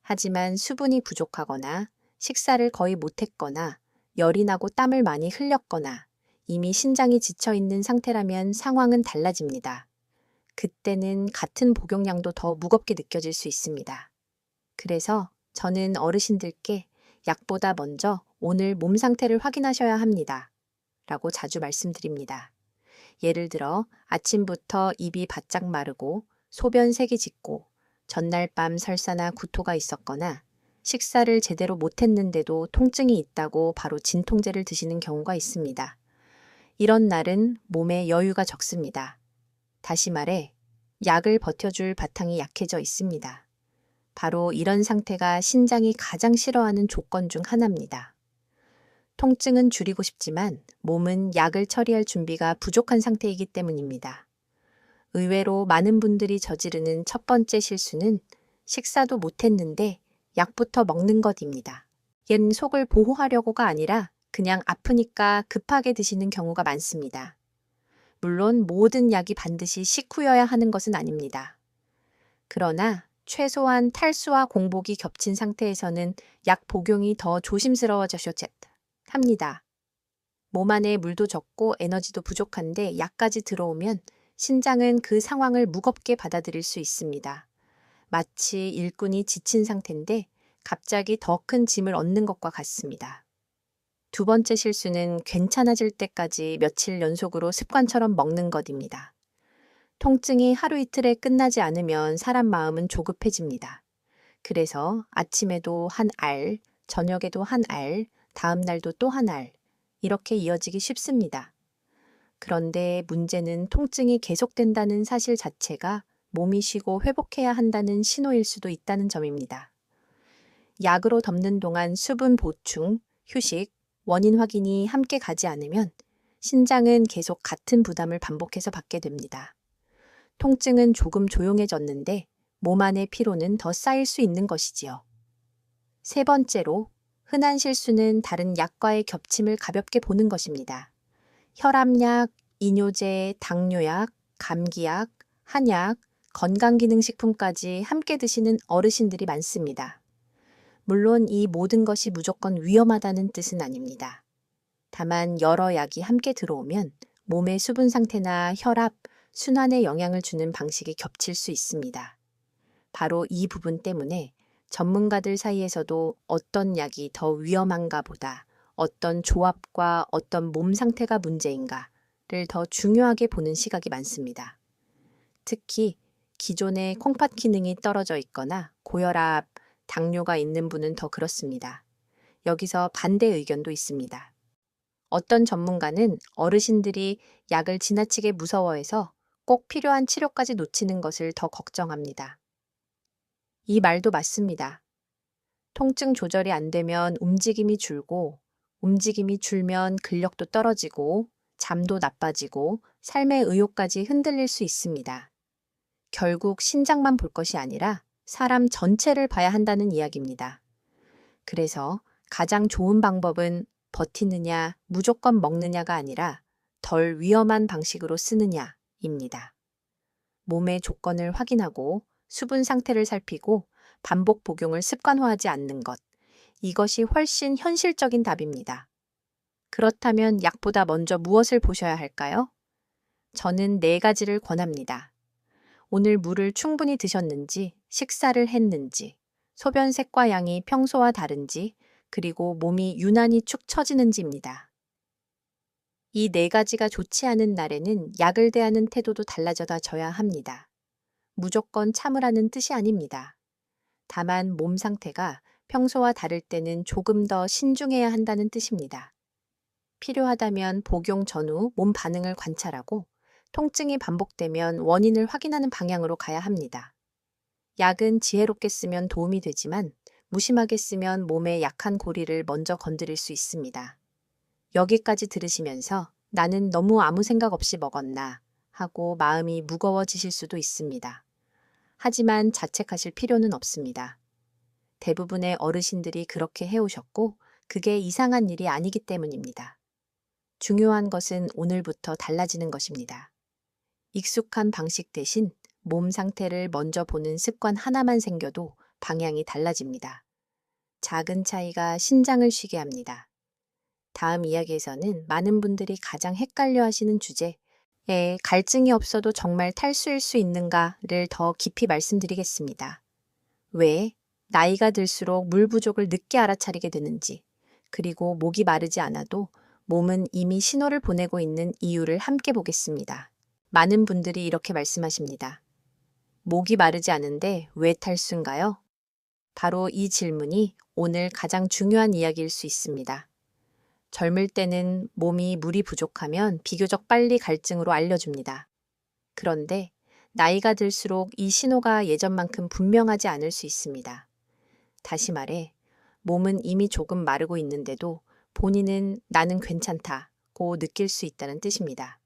하지만 수분이 부족하거나 식사를 거의 못했거나 열이 나고 땀을 많이 흘렸거나 이미 신장이 지쳐 있는 상태라면 상황은 달라집니다. 그때는 같은 복용량도 더 무겁게 느껴질 수 있습니다. 그래서 저는 어르신들께 약보다 먼저 오늘 몸 상태를 확인하셔야 합니다. 라고 자주 말씀드립니다. 예를 들어 아침부터 입이 바짝 마르고 소변색이 짙고 전날 밤 설사나 구토가 있었거나 식사를 제대로 못했는데도 통증이 있다고 바로 진통제를 드시는 경우가 있습니다. 이런 날은 몸에 여유가 적습니다. 다시 말해 약을 버텨줄 바탕이 약해져 있습니다. 바로 이런 상태가 신장이 가장 싫어하는 조건 중 하나입니다. 통증은 줄이고 싶지만 몸은 약을 처리할 준비가 부족한 상태이기 때문입니다. 의외로 많은 분들이 저지르는 첫 번째 실수는 식사도 못했는데 약부터 먹는 것입니다. 얜 속을 보호하려고가 아니라 그냥 아프니까 급하게 드시는 경우가 많습니다. 물론 모든 약이 반드시 식후여야 하는 것은 아닙니다. 그러나 최소한 탈수와 공복이 겹친 상태에서는 약 복용이 더 조심스러워져야 합니다. 몸 안에 물도 적고 에너지도 부족한데 약까지 들어오면 신장은 그 상황을 무겁게 받아들일 수 있습니다. 마치 일꾼이 지친 상태인데 갑자기 더 큰 짐을 얻는 것과 같습니다. 두 번째 실수는 괜찮아질 때까지 며칠 연속으로 습관처럼 먹는 것입니다. 통증이 하루 이틀에 끝나지 않으면 사람 마음은 조급해집니다. 그래서 아침에도 한 알, 저녁에도 한 알, 다음 날도 또 한 알, 이렇게 이어지기 쉽습니다. 그런데 문제는 통증이 계속된다는 사실 자체가 몸이 쉬고 회복해야 한다는 신호일 수도 있다는 점입니다. 약으로 덮는 동안 수분 보충, 휴식, 원인 확인이 함께 가지 않으면 신장은 계속 같은 부담을 반복해서 받게 됩니다. 통증은 조금 조용해졌는데 몸 안의 피로는 더 쌓일 수 있는 것이지요. 세 번째로, 흔한 실수는 다른 약과의 겹침을 가볍게 보는 것입니다. 혈압약, 이뇨제, 당뇨약, 감기약, 한약, 건강기능식품까지 함께 드시는 어르신들이 많습니다. 물론 이 모든 것이 무조건 위험하다는 뜻은 아닙니다. 다만 여러 약이 함께 들어오면 몸의 수분 상태나 혈압, 순환에 영향을 주는 방식이 겹칠 수 있습니다. 바로 이 부분 때문에 전문가들 사이에서도 어떤 약이 더 위험한가 보다 어떤 조합과 어떤 몸 상태가 문제인가를 더 중요하게 보는 시각이 많습니다. 특히 기존의 콩팥 기능이 떨어져 있거나 고혈압, 당뇨가 있는 분은 더 그렇습니다. 여기서 반대 의견도 있습니다. 어떤 전문가는 어르신들이 약을 지나치게 무서워해서 꼭 필요한 치료까지 놓치는 것을 더 걱정합니다. 이 말도 맞습니다. 통증 조절이 안 되면 움직임이 줄고, 움직임이 줄면 근력도 떨어지고, 잠도 나빠지고, 삶의 의욕까지 흔들릴 수 있습니다. 결국 신장만 볼 것이 아니라 사람 전체를 봐야 한다는 이야기입니다. 그래서 가장 좋은 방법은 버티느냐, 무조건 먹느냐가 아니라 덜 위험한 방식으로 쓰느냐입니다. 몸의 조건을 확인하고 수분 상태를 살피고 반복 복용을 습관화하지 않는 것. 이것이 훨씬 현실적인 답입니다. 그렇다면 약보다 먼저 무엇을 보셔야 할까요? 저는 4가지를 권합니다. 오늘 물을 충분히 드셨는지, 식사를 했는지, 소변색과 양이 평소와 다른지, 그리고 몸이 유난히 축 처지는지입니다. 이 네 가지가 좋지 않은 날에는 약을 대하는 태도도 달라져야 합니다. 무조건 참으라는 뜻이 아닙니다. 다만 몸 상태가 평소와 다를 때는 조금 더 신중해야 한다는 뜻입니다. 필요하다면 복용 전후 몸 반응을 관찰하고 통증이 반복되면 원인을 확인하는 방향으로 가야 합니다. 약은 지혜롭게 쓰면 도움이 되지만 무심하게 쓰면 몸의 약한 고리를 먼저 건드릴 수 있습니다. 여기까지 들으시면서 나는 너무 아무 생각 없이 먹었나 하고 마음이 무거워지실 수도 있습니다. 하지만 자책하실 필요는 없습니다. 대부분의 어르신들이 그렇게 해오셨고 그게 이상한 일이 아니기 때문입니다. 중요한 것은 오늘부터 달라지는 것입니다. 익숙한 방식 대신 몸 상태를 먼저 보는 습관 하나만 생겨도 방향이 달라집니다. 작은 차이가 신장을 쉬게 합니다. 다음 이야기에서는 많은 분들이 가장 헷갈려 하시는 주제에 갈증이 없어도 정말 탈수일 수 있는가를 더 깊이 말씀드리겠습니다. 왜 나이가 들수록 물 부족을 늦게 알아차리게 되는지, 그리고 목이 마르지 않아도 몸은 이미 신호를 보내고 있는 이유를 함께 보겠습니다. 많은 분들이 이렇게 말씀하십니다. 목이 마르지 않은데 왜 탈수인가요? 바로 이 질문이 오늘 가장 중요한 이야기일 수 있습니다. 젊을 때는 몸이 물이 부족하면 비교적 빨리 갈증으로 알려줍니다. 그런데 나이가 들수록 이 신호가 예전만큼 분명하지 않을 수 있습니다. 다시 말해, 몸은 이미 조금 마르고 있는데도 본인은 나는 괜찮다고 느낄 수 있다는 뜻입니다.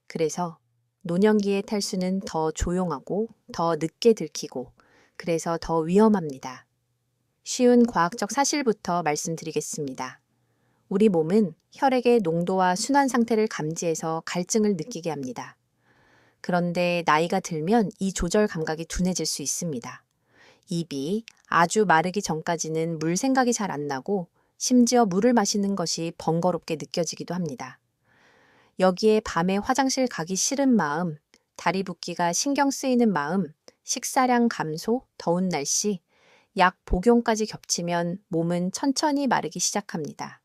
그래서 노년기의 탈수는 더 조용하고 더 늦게 들키고 그래서 더 위험합니다. 쉬운 과학적 사실부터 말씀드리겠습니다. 우리 몸은 혈액의 농도와 순환 상태를 감지해서 갈증을 느끼게 합니다. 그런데 나이가 들면 이 조절 감각이 둔해질 수 있습니다. 입이 아주 마르기 전까지는 물 생각이 잘 안 나고 심지어 물을 마시는 것이 번거롭게 느껴지기도 합니다. 여기에 밤에 화장실 가기 싫은 마음, 다리 붓기가 신경 쓰이는 마음, 식사량 감소, 더운 날씨, 약 복용까지 겹치면 몸은 천천히 마르기 시작합니다.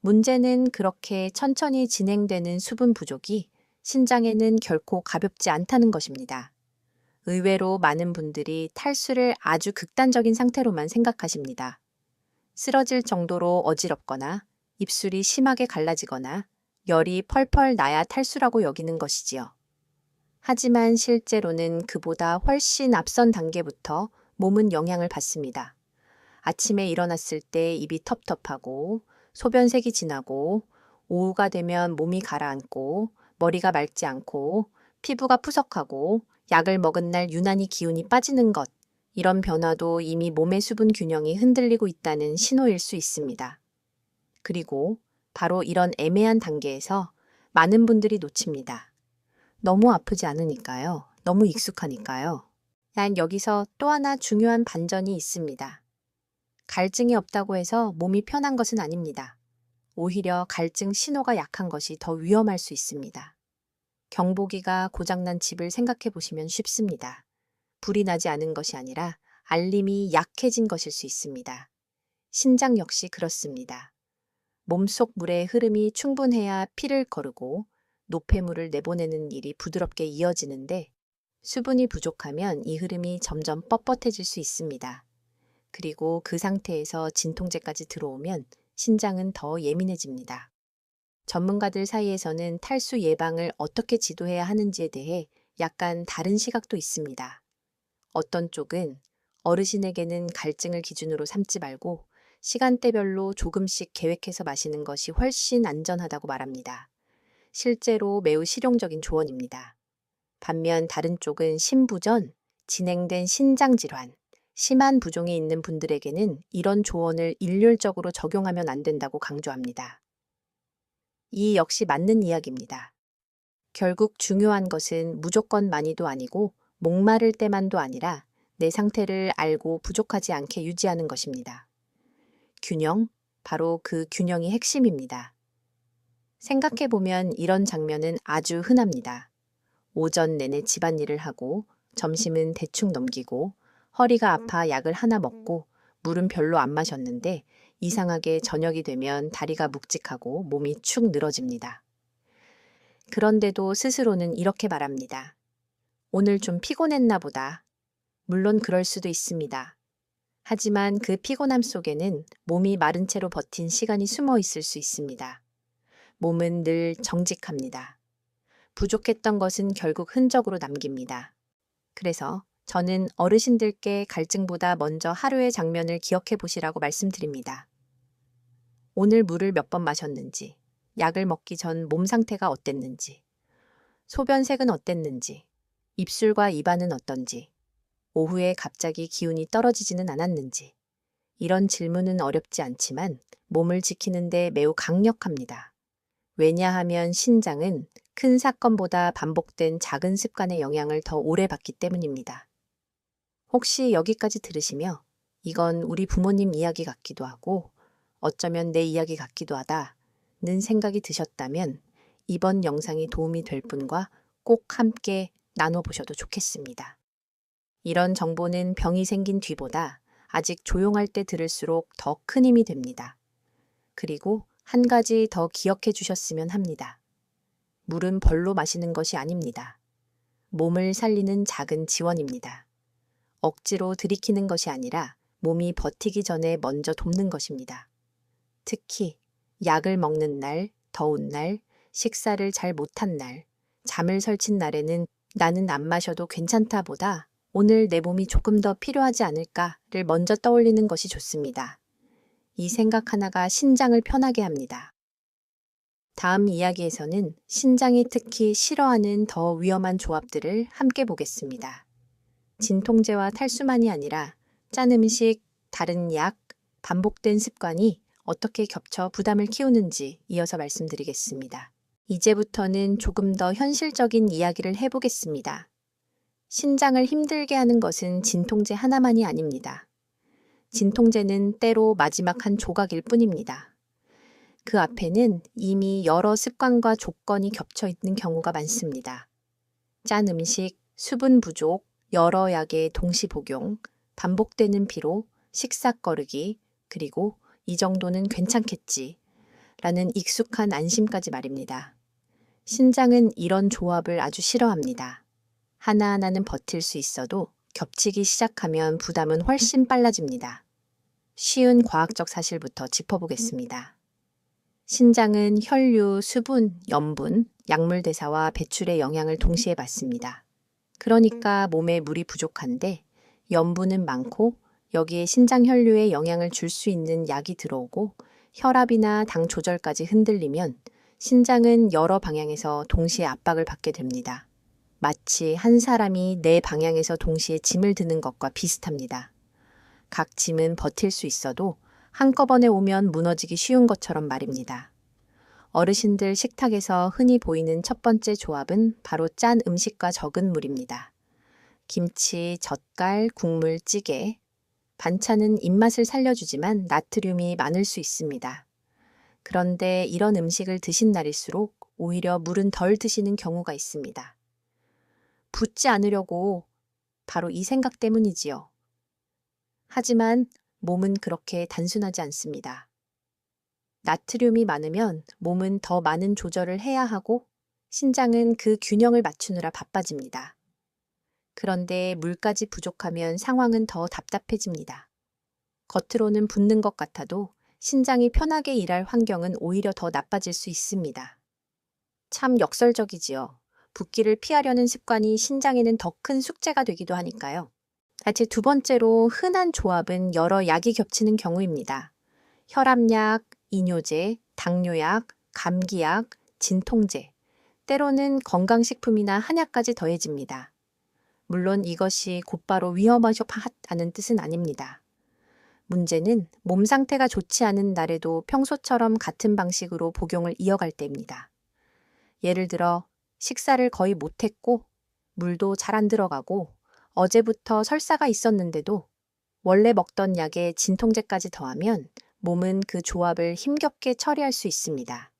문제는 그렇게 천천히 진행되는 수분 부족이 신장에는 결코 가볍지 않다는 것입니다. 의외로 많은 분들이 탈수를 아주 극단적인 상태로만 생각하십니다. 쓰러질 정도로 어지럽거나 입술이 심하게 갈라지거나 열이 펄펄 나야 탈수라고 여기는 것이지요. 하지만 실제로는 그보다 훨씬 앞선 단계부터 몸은 영향을 받습니다. 아침에 일어났을 때 입이 텁텁하고 소변색이 진하고 오후가 되면 몸이 가라앉고 머리가 맑지 않고 피부가 푸석하고 약을 먹은 날 유난히 기운이 빠지는 것, 이런 변화도 이미 몸의 수분 균형이 흔들리고 있다는 신호일 수 있습니다. 그리고 바로 이런 애매한 단계에서 많은 분들이 놓칩니다. 너무 아프지 않으니까요. 너무 익숙하니까요. 난 여기서 또 하나 중요한 반전이 있습니다. 갈증이 없다고 해서 몸이 편한 것은 아닙니다. 오히려 갈증 신호가 약한 것이 더 위험할 수 있습니다. 경보기가 고장난 집을 생각해 보시면 쉽습니다. 불이 나지 않은 것이 아니라 알림이 약해진 것일 수 있습니다. 신장 역시 그렇습니다. 몸속 물의 흐름이 충분해야 피를 거르고 노폐물을 내보내는 일이 부드럽게 이어지는데 수분이 부족하면 이 흐름이 점점 뻣뻣해질 수 있습니다. 그리고 그 상태에서 진통제까지 들어오면 신장은 더 예민해집니다. 전문가들 사이에서는 탈수 예방을 어떻게 지도해야 하는지에 대해 약간 다른 시각도 있습니다. 어떤 쪽은 어르신에게는 갈증을 기준으로 삼지 말고 시간대별로 조금씩 계획해서 마시는 것이 훨씬 안전하다고 말합니다. 실제로 매우 실용적인 조언입니다. 반면 다른 쪽은 신부전, 진행된 신장질환, 심한 부종이 있는 분들에게는 이런 조언을 일률적으로 적용하면 안 된다고 강조합니다. 이 역시 맞는 이야기입니다. 결국 중요한 것은 무조건 많이도 아니고 목마를 때만도 아니라 내 상태를 알고 부족하지 않게 유지하는 것입니다. 균형, 바로 그 균형이 핵심입니다. 생각해보면 이런 장면은 아주 흔합니다. 오전 내내 집안일을 하고 점심은 대충 넘기고 허리가 아파 약을 하나 먹고 물은 별로 안 마셨는데 이상하게 저녁이 되면 다리가 묵직하고 몸이 축 늘어집니다. 그런데도 스스로는 이렇게 말합니다. 오늘 좀 피곤했나 보다. 물론 그럴 수도 있습니다. 하지만 그 피곤함 속에는 몸이 마른 채로 버틴 시간이 숨어 있을 수 있습니다. 몸은 늘 정직합니다. 부족했던 것은 결국 흔적으로 남깁니다. 그래서 저는 어르신들께 갈증보다 먼저 하루의 장면을 기억해 보시라고 말씀드립니다. 오늘 물을 몇 번 마셨는지, 약을 먹기 전 몸 상태가 어땠는지, 소변색은 어땠는지, 입술과 입안은 어떤지, 오후에 갑자기 기운이 떨어지지는 않았는지. 이런 질문은 어렵지 않지만 몸을 지키는데 매우 강력합니다. 왜냐하면 신장은 큰 사건보다 반복된 작은 습관의 영향을 더 오래 받기 때문입니다. 혹시 여기까지 들으시며 이건 우리 부모님 이야기 같기도 하고 어쩌면 내 이야기 같기도 하다는 생각이 드셨다면 이번 영상이 도움이 될 분과 꼭 함께 나눠보셔도 좋겠습니다. 이런 정보는 병이 생긴 뒤보다 아직 조용할 때 들을수록 더 큰 힘이 됩니다. 그리고 한 가지 더 기억해 주셨으면 합니다. 물은 벌로 마시는 것이 아닙니다. 몸을 살리는 작은 지원입니다. 억지로 들이키는 것이 아니라 몸이 버티기 전에 먼저 돕는 것입니다. 특히 약을 먹는 날, 더운 날, 식사를 잘 못한 날, 잠을 설친 날에는 나는 안 마셔도 괜찮다 보다 오늘 내 몸이 조금 더 필요하지 않을까를 먼저 떠올리는 것이 좋습니다. 이 생각 하나가 신장을 편하게 합니다. 다음 이야기에서는 신장이 특히 싫어하는 더 위험한 조합들을 함께 보겠습니다. 진통제와 탈수만이 아니라 짠 음식, 다른 약, 반복된 습관이 어떻게 겹쳐 부담을 키우는지 이어서 말씀드리겠습니다. 이제부터는 조금 더 현실적인 이야기를 해보겠습니다. 신장을 힘들게 하는 것은 진통제 하나만이 아닙니다. 진통제는 때로 마지막 한 조각일 뿐입니다. 그 앞에는 이미 여러 습관과 조건이 겹쳐 있는 경우가 많습니다. 짠 음식, 수분 부족, 여러 약의 동시 복용, 반복되는 피로, 식사거르기, 그리고 이 정도는 괜찮겠지 라는 익숙한 안심까지 말입니다. 신장은 이런 조합을 아주 싫어합니다. 하나하나는 버틸 수 있어도 겹치기 시작하면 부담은 훨씬 빨라집니다. 쉬운 과학적 사실부터 짚어보겠습니다. 신장은 혈류, 수분, 염분, 약물 대사와 배출의 영향을 동시에 받습니다. 그러니까 몸에 물이 부족한데 염분은 많고 여기에 신장 혈류에 영향을 줄 수 있는 약이 들어오고 혈압이나 당 조절까지 흔들리면 신장은 여러 방향에서 동시에 압박을 받게 됩니다. 마치 한 사람이 네 방향에서 동시에 짐을 드는 것과 비슷합니다. 각 짐은 버틸 수 있어도 한꺼번에 오면 무너지기 쉬운 것처럼 말입니다. 어르신들 식탁에서 흔히 보이는 첫 번째 조합은 바로 짠 음식과 적은 물입니다. 김치, 젓갈, 국물, 찌개. 반찬은 입맛을 살려주지만 나트륨이 많을 수 있습니다. 그런데 이런 음식을 드신 날일수록 오히려 물은 덜 드시는 경우가 있습니다. 붓지 않으려고 바로 이 생각 때문이지요. 하지만 몸은 그렇게 단순하지 않습니다. 나트륨이 많으면 몸은 더 많은 조절을 해야 하고 신장은 그 균형을 맞추느라 바빠집니다. 그런데 물까지 부족하면 상황은 더 답답해집니다. 겉으로는 붓는 것 같아도 신장이 편하게 일할 환경은 오히려 더 나빠질 수 있습니다. 참 역설적이지요. 붓기를 피하려는 습관이 신장에는 더 큰 숙제가 되기도 하니까요. 제 두 번째로 흔한 조합은 여러 약이 겹치는 경우입니다. 혈압약, 이뇨제, 당뇨약, 감기약, 진통제, 때로는 건강식품이나 한약까지 더해집니다. 물론 이것이 곧바로 위험하다는 뜻은 아닙니다. 문제는 몸 상태가 좋지 않은 날에도 평소처럼 같은 방식으로 복용을 이어갈 때입니다. 예를 들어 식사를 거의 못했고 물도 잘 안 들어가고 어제부터 설사가 있었는데도 원래 먹던 약에 진통제까지 더하면 몸은 그 조합을 힘겹게 처리할 수 있습니다.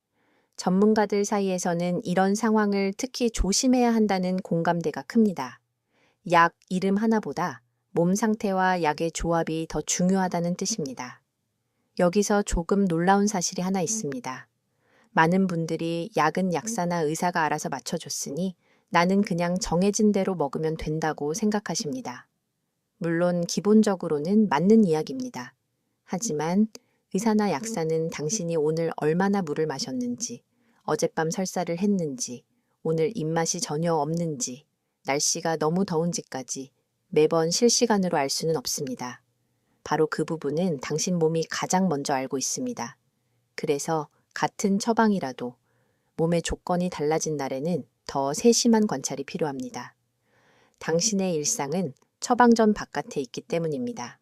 전문가들 사이에서는 이런 상황을 특히 조심해야 한다는 공감대가 큽니다. 약 이름 하나보다 몸 상태와 약의 조합이 더 중요하다는 뜻입니다. 여기서 조금 놀라운 사실이 하나 있습니다. 많은 분들이 약은 약사나 의사가 알아서 맞춰줬으니 나는 그냥 정해진 대로 먹으면 된다고 생각하십니다. 물론 기본적으로는 맞는 이야기입니다. 하지만 의사나 약사는 당신이 오늘 얼마나 물을 마셨는지, 어젯밤 설사를 했는지, 오늘 입맛이 전혀 없는지, 날씨가 너무 더운지까지 매번 실시간으로 알 수는 없습니다. 바로 그 부분은 당신 몸이 가장 먼저 알고 있습니다. 그래서 같은 처방이라도 몸의 조건이 달라진 날에는 더 세심한 관찰이 필요합니다. 당신의 일상은 처방전 바깥에 있기 때문입니다.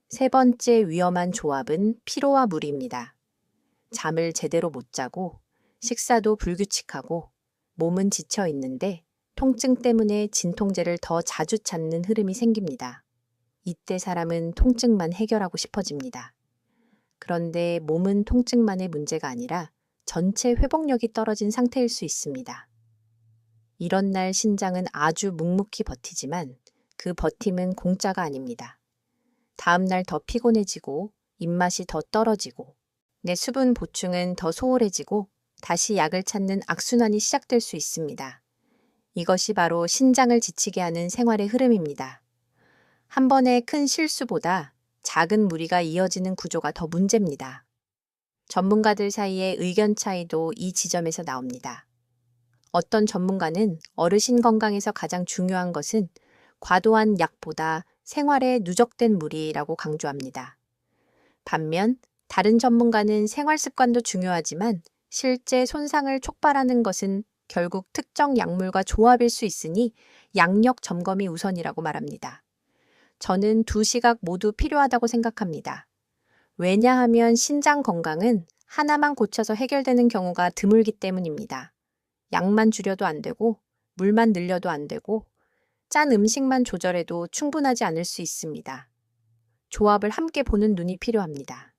세 번째 위험한 조합은 피로와 무리입니다. 잠을 제대로 못 자고 식사도 불규칙하고 몸은 지쳐 있는데 통증 때문에 진통제를 더 자주 찾는 흐름이 생깁니다. 이때 사람은 통증만 해결하고 싶어집니다. 그런데 몸은 통증만의 문제가 아니라 전체 회복력이 떨어진 상태일 수 있습니다. 이런 날 신장은 아주 묵묵히 버티지만 그 버팀은 공짜가 아닙니다. 다음 날 더 피곤해지고 입맛이 더 떨어지고 내 수분 보충은 더 소홀해지고 다시 약을 찾는 악순환이 시작될 수 있습니다. 이것이 바로 신장을 지치게 하는 생활의 흐름입니다. 한 번의 큰 실수보다 작은 무리가 이어지는 구조가 더 문제입니다. 전문가들 사이의 의견 차이도 이 지점에서 나옵니다. 어떤 전문가는 어르신 건강에서 가장 중요한 것은 과도한 약보다 생활에 누적된 무리라고 강조합니다. 반면 다른 전문가는 생활 습관도 중요하지만 실제 손상을 촉발하는 것은 결국 특정 약물과 조합일 수 있으니 양력 점검이 우선이라고 말합니다. 저는 두 시각 모두 필요하다고 생각합니다. 왜냐하면 신장 건강은 하나만 고쳐서 해결되는 경우가 드물기 때문입니다. 약만 줄여도 안 되고 물만 늘려도 안 되고 짠 음식만 조절해도 충분하지 않을 수 있습니다. 조합을 함께 보는 눈이 필요합니다.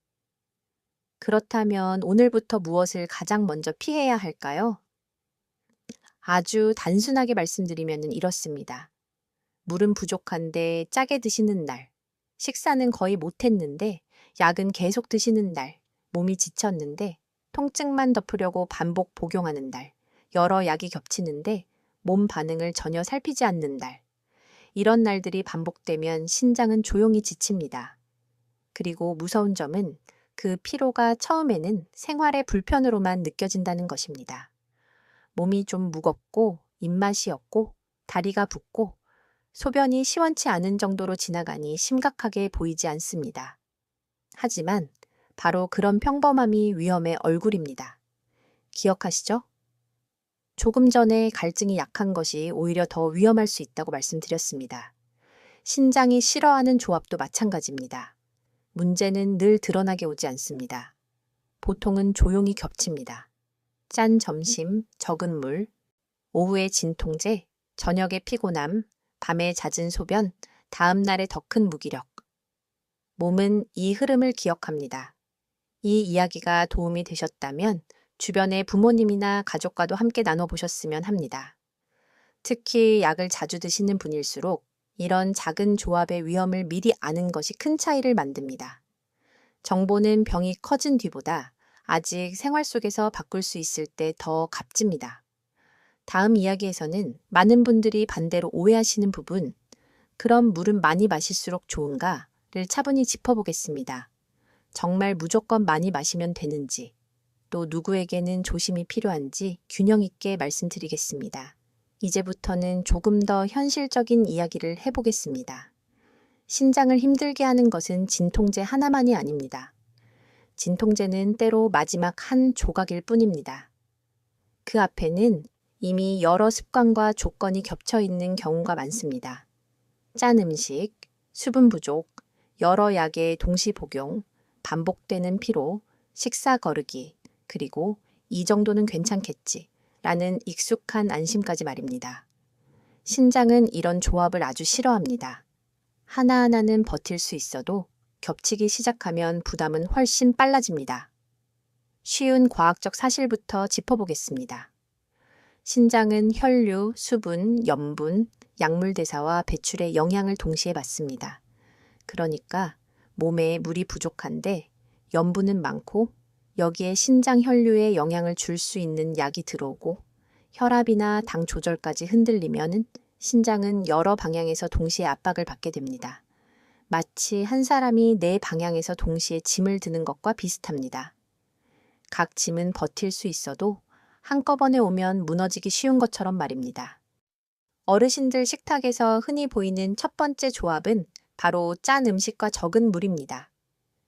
그렇다면 오늘부터 무엇을 가장 먼저 피해야 할까요? 아주 단순하게 말씀드리면 이렇습니다. 물은 부족한데 짜게 드시는 날, 식사는 거의 못했는데 약은 계속 드시는 날, 몸이 지쳤는데 통증만 덮으려고 반복 복용하는 날, 여러 약이 겹치는데 몸 반응을 전혀 살피지 않는 날. 이런 날들이 반복되면 신장은 조용히 지칩니다. 그리고 무서운 점은 그 피로가 처음에는 생활의 불편으로만 느껴진다는 것입니다. 몸이 좀 무겁고 입맛이 없고 다리가 붓고 소변이 시원치 않은 정도로 지나가니 심각하게 보이지 않습니다. 하지만 바로 그런 평범함이 위험의 얼굴입니다. 기억하시죠? 조금 전에 갈증이 약한 것이 오히려 더 위험할 수 있다고 말씀드렸습니다. 신장이 싫어하는 조합도 마찬가지입니다. 문제는 늘 드러나게 오지 않습니다. 보통은 조용히 겹칩니다. 짠 점심, 적은 물, 오후에 진통제, 저녁에 피곤함, 밤에 잦은 소변, 다음 날에 더 큰 무기력. 몸은 이 흐름을 기억합니다. 이 이야기가 도움이 되셨다면 주변의 부모님이나 가족과도 함께 나눠보셨으면 합니다. 특히 약을 자주 드시는 분일수록 이런 작은 조합의 위험을 미리 아는 것이 큰 차이를 만듭니다. 정보는 병이 커진 뒤보다 아직 생활 속에서 바꿀 수 있을 때 더 값집니다. 다음 이야기에서는 많은 분들이 반대로 오해하시는 부분, 그럼 물은 많이 마실수록 좋은가를 차분히 짚어보겠습니다. 정말 무조건 많이 마시면 되는지, 또 누구에게는 조심이 필요한지 균형 있게 말씀드리겠습니다. 이제부터는 조금 더 현실적인 이야기를 해보겠습니다. 신장을 힘들게 하는 것은 진통제 하나만이 아닙니다. 진통제는 때로 마지막 한 조각일 뿐입니다. 그 앞에는 이미 여러 습관과 조건이 겹쳐 있는 경우가 많습니다. 짠 음식, 수분 부족, 여러 약의 동시 복용, 반복되는 피로, 식사 거르기, 그리고 이 정도는 괜찮겠지 라는 익숙한 안심까지 말입니다. 신장은 이런 조합을 아주 싫어합니다. 하나하나는 버틸 수 있어도 겹치기 시작하면 부담은 훨씬 빨라집니다. 쉬운 과학적 사실부터 짚어보겠습니다. 신장은 혈류, 수분, 염분, 약물 대사와 배출의 영향을 동시에 받습니다. 그러니까 몸에 물이 부족한데 염분은 많고 여기에 신장 혈류에 영향을 줄 수 있는 약이 들어오고 혈압이나 당 조절까지 흔들리면 신장은 여러 방향에서 동시에 압박을 받게 됩니다. 마치 한 사람이 네 방향에서 동시에 짐을 드는 것과 비슷합니다. 각 짐은 버틸 수 있어도 한꺼번에 오면 무너지기 쉬운 것처럼 말입니다. 어르신들 식탁에서 흔히 보이는 첫 번째 조합은 바로 짠 음식과 적은 물입니다.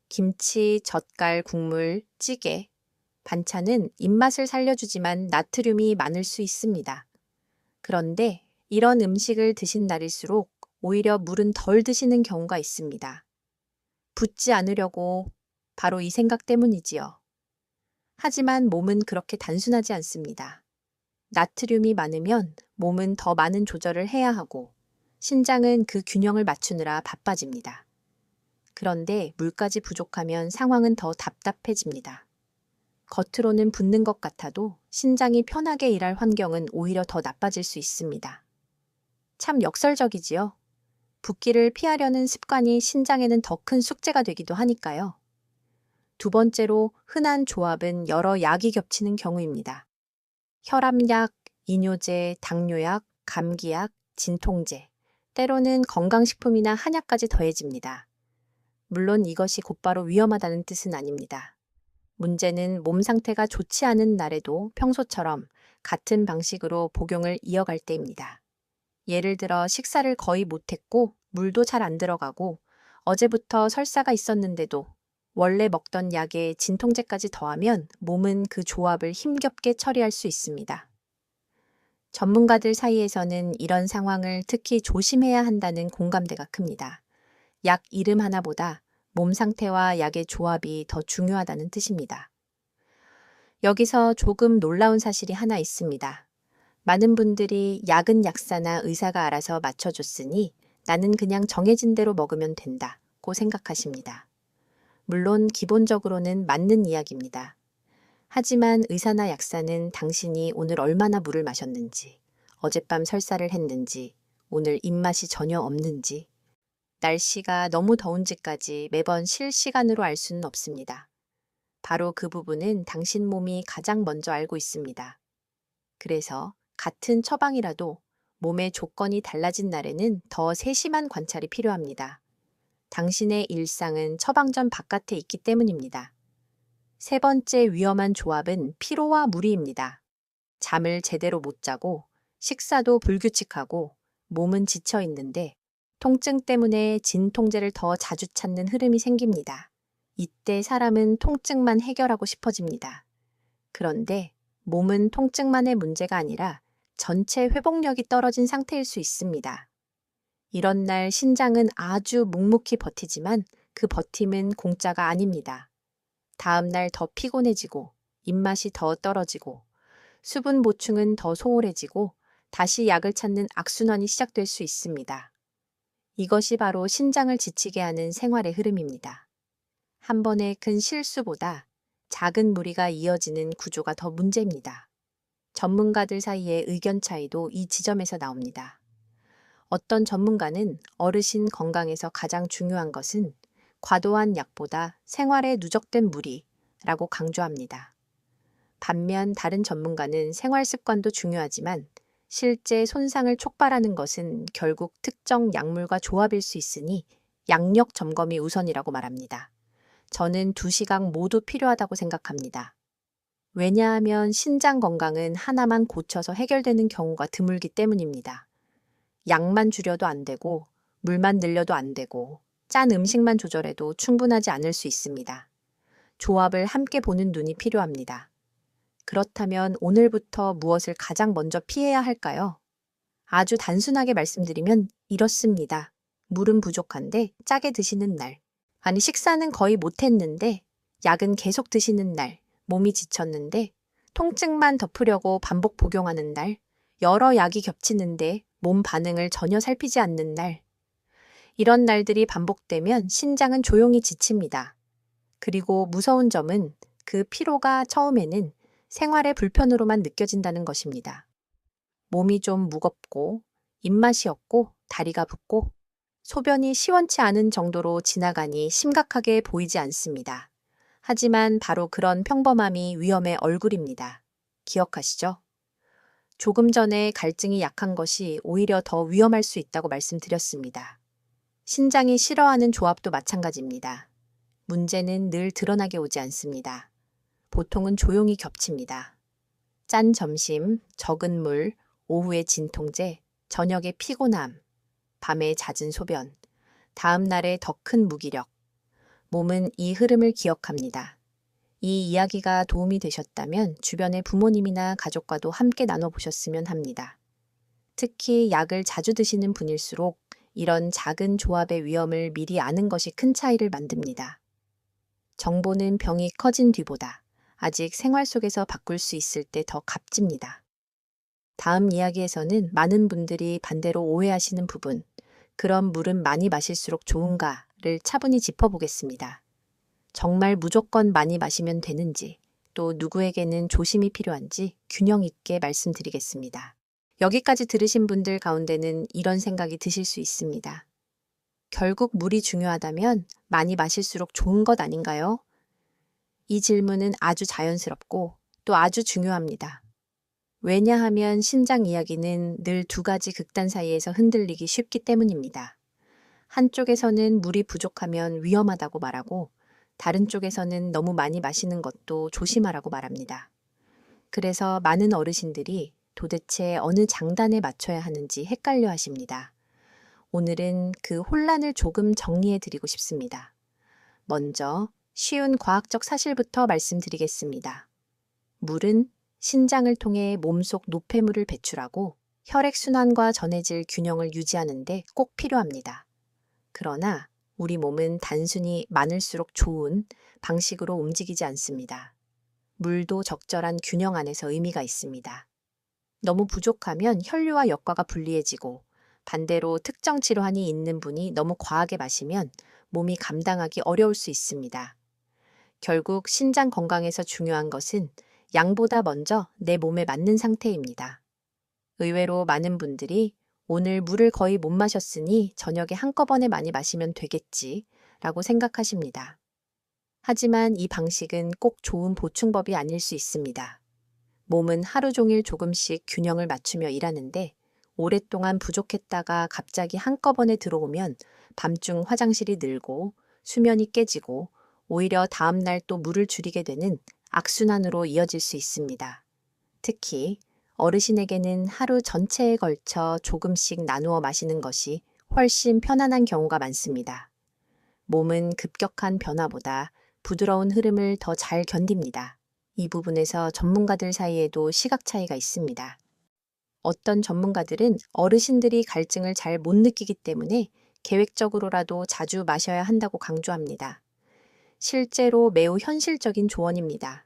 김치, 젓갈, 국물, 찌개, 반찬은 입맛을 살려주지만 나트륨이 많을 수 있습니다. 그런데 이런 음식을 드신 날일수록 오히려 물은 덜 드시는 경우가 있습니다. 붓지 않으려고 바로 이 생각 때문이지요. 하지만 몸은 그렇게 단순하지 않습니다. 나트륨이 많으면 몸은 더 많은 조절을 해야 하고 신장은 그 균형을 맞추느라 바빠집니다. 그런데 물까지 부족하면 상황은 더 답답해집니다. 겉으로는 붓는 것 같아도 신장이 편하게 일할 환경은 오히려 더 나빠질 수 있습니다. 참 역설적이지요. 붓기를 피하려는 습관이 신장에는 더 큰 숙제가 되기도 하니까요. 두 번째로 흔한 조합은 여러 약이 겹치는 경우입니다. 혈압약, 이뇨제, 당뇨약, 감기약, 진통제, 때로는 건강식품이나 한약까지 더해집니다. 물론 이것이 곧바로 위험하다는 뜻은 아닙니다. 문제는 몸 상태가 좋지 않은 날에도 평소처럼 같은 방식으로 복용을 이어갈 때입니다. 예를 들어 식사를 거의 못했고 물도 잘 안 들어가고 어제부터 설사가 있었는데도 원래 먹던 약에 진통제까지 더하면 몸은 그 조합을 힘겹게 처리할 수 있습니다. 전문가들 사이에서는 이런 상황을 특히 조심해야 한다는 공감대가 큽니다. 약 이름 하나보다 몸 상태와 약의 조합이 더 중요하다는 뜻입니다. 여기서 조금 놀라운 사실이 하나 있습니다. 많은 분들이 약은 약사나 의사가 알아서 맞춰줬으니 나는 그냥 정해진 대로 먹으면 된다고 생각하십니다. 물론 기본적으로는 맞는 이야기입니다. 하지만 의사나 약사는 당신이 오늘 얼마나 물을 마셨는지, 어젯밤 설사를 했는지, 오늘 입맛이 전혀 없는지, 날씨가 너무 더운지까지 매번 실시간으로 알 수는 없습니다. 바로 그 부분은 당신 몸이 가장 먼저 알고 있습니다. 그래서 같은 처방이라도 몸의 조건이 달라진 날에는 더 세심한 관찰이 필요합니다. 당신의 일상은 처방전 바깥에 있기 때문입니다. 세 번째 위험한 조합은 피로와 무리입니다. 잠을 제대로 못 자고 식사도 불규칙하고 몸은 지쳐 있는데 통증 때문에 진통제를 더 자주 찾는 흐름이 생깁니다. 이때 사람은 통증만 해결하고 싶어집니다. 그런데 몸은 통증만의 문제가 아니라 전체 회복력이 떨어진 상태일 수 있습니다. 이런 날 신장은 아주 묵묵히 버티지만 그 버팀은 공짜가 아닙니다. 다음 날 더 피곤해지고 입맛이 더 떨어지고 수분 보충은 더 소홀해지고 다시 약을 찾는 악순환이 시작될 수 있습니다. 이것이 바로 신장을 지치게 하는 생활의 흐름입니다. 한 번의 큰 실수보다 작은 무리가 이어지는 구조가 더 문제입니다. 전문가들 사이의 의견 차이도 이 지점에서 나옵니다. 어떤 전문가는 어르신 건강에서 가장 중요한 것은 과도한 약보다 생활에 누적된 무리라고 강조합니다. 반면 다른 전문가는 생활 습관도 중요하지만 실제 손상을 촉발하는 것은 결국 특정 약물과 조합일 수 있으니 약력 점검이 우선이라고 말합니다. 저는 두 시각 모두 필요하다고 생각합니다. 왜냐하면 신장 건강은 하나만 고쳐서 해결되는 경우가 드물기 때문입니다. 약만 줄여도 안 되고 물만 늘려도 안 되고 짠 음식만 조절해도 충분하지 않을 수 있습니다. 조합을 함께 보는 눈이 필요합니다. 그렇다면 오늘부터 무엇을 가장 먼저 피해야 할까요? 아주 단순하게 말씀드리면 이렇습니다. 물은 부족한데 짜게 드시는 날. 아니 식사는 거의 못했는데 약은 계속 드시는 날. 몸이 지쳤는데 통증만 덮으려고 반복 복용하는 날. 여러 약이 겹치는데 몸 반응을 전혀 살피지 않는 날. 이런 날들이 반복되면 신장은 조용히 지칩니다. 그리고 무서운 점은 그 피로가 처음에는 생활의 불편으로만 느껴진다는 것입니다. 몸이 좀 무겁고 입맛이 없고 다리가 붓고 소변이 시원치 않은 정도로 지나가니 심각하게 보이지 않습니다. 하지만 바로 그런 평범함이 위험의 얼굴입니다. 기억하시죠? 조금 전에 갈증이 약한 것이 오히려 더 위험할 수 있다고 말씀드렸습니다. 신장이 싫어하는 조합도 마찬가지입니다. 문제는 늘 드러나게 오지 않습니다. 보통은 조용히 겹칩니다. 짠 점심, 적은 물, 오후의 진통제, 저녁의 피곤함, 밤의 잦은 소변, 다음 날의 더 큰 무기력. 몸은 이 흐름을 기억합니다. 이 이야기가 도움이 되셨다면 주변의 부모님이나 가족과도 함께 나눠보셨으면 합니다. 특히 약을 자주 드시는 분일수록 이런 작은 조합의 위험을 미리 아는 것이 큰 차이를 만듭니다. 정보는 병이 커진 뒤보다 아직 생활 속에서 바꿀 수 있을 때 더 값집니다. 다음 이야기에서는 많은 분들이 반대로 오해하시는 부분, 그런 물은 많이 마실수록 좋은가를 차분히 짚어보겠습니다. 정말 무조건 많이 마시면 되는지, 또 누구에게는 조심이 필요한지 균형 있게 말씀드리겠습니다. 여기까지 들으신 분들 가운데는 이런 생각이 드실 수 있습니다. 결국 물이 중요하다면 많이 마실수록 좋은 것 아닌가요? 이 질문은 아주 자연스럽고 또 아주 중요합니다. 왜냐하면 신장 이야기는 늘 두 가지 극단 사이에서 흔들리기 쉽기 때문입니다. 한쪽에서는 물이 부족하면 위험하다고 말하고 다른 쪽에서는 너무 많이 마시는 것도 조심하라고 말합니다. 그래서 많은 어르신들이 도대체 어느 장단에 맞춰야 하는지 헷갈려 하십니다. 오늘은 그 혼란을 조금 정리해 드리고 싶습니다. 먼저 쉬운 과학적 사실부터 말씀드리겠습니다. 물은 신장을 통해 몸속 노폐물을 배출하고 혈액순환과 전해질 균형을 유지하는 데 꼭 필요합니다. 그러나 우리 몸은 단순히 많을수록 좋은 방식으로 움직이지 않습니다. 물도 적절한 균형 안에서 의미가 있습니다. 너무 부족하면 혈류와 역과가 불리해지고 반대로 특정 질환이 있는 분이 너무 과하게 마시면 몸이 감당하기 어려울 수 있습니다. 결국 신장 건강에서 중요한 것은 양보다 먼저 내 몸에 맞는 상태입니다. 의외로 많은 분들이 오늘 물을 거의 못 마셨으니 저녁에 한꺼번에 많이 마시면 되겠지 라고 생각하십니다. 하지만 이 방식은 꼭 좋은 보충법이 아닐 수 있습니다. 몸은 하루 종일 조금씩 균형을 맞추며 일하는데 오랫동안 부족했다가 갑자기 한꺼번에 들어오면 밤중 화장실이 늘고 수면이 깨지고 오히려 다음날 또 물을 줄이게 되는 악순환으로 이어질 수 있습니다. 특히 어르신에게는 하루 전체에 걸쳐 조금씩 나누어 마시는 것이 훨씬 편안한 경우가 많습니다. 몸은 급격한 변화보다 부드러운 흐름을 더 잘 견딥니다. 이 부분에서 전문가들 사이에도 시각 차이가 있습니다. 어떤 전문가들은 어르신들이 갈증을 잘 못 느끼기 때문에 계획적으로라도 자주 마셔야 한다고 강조합니다. 실제로 매우 현실적인 조언입니다.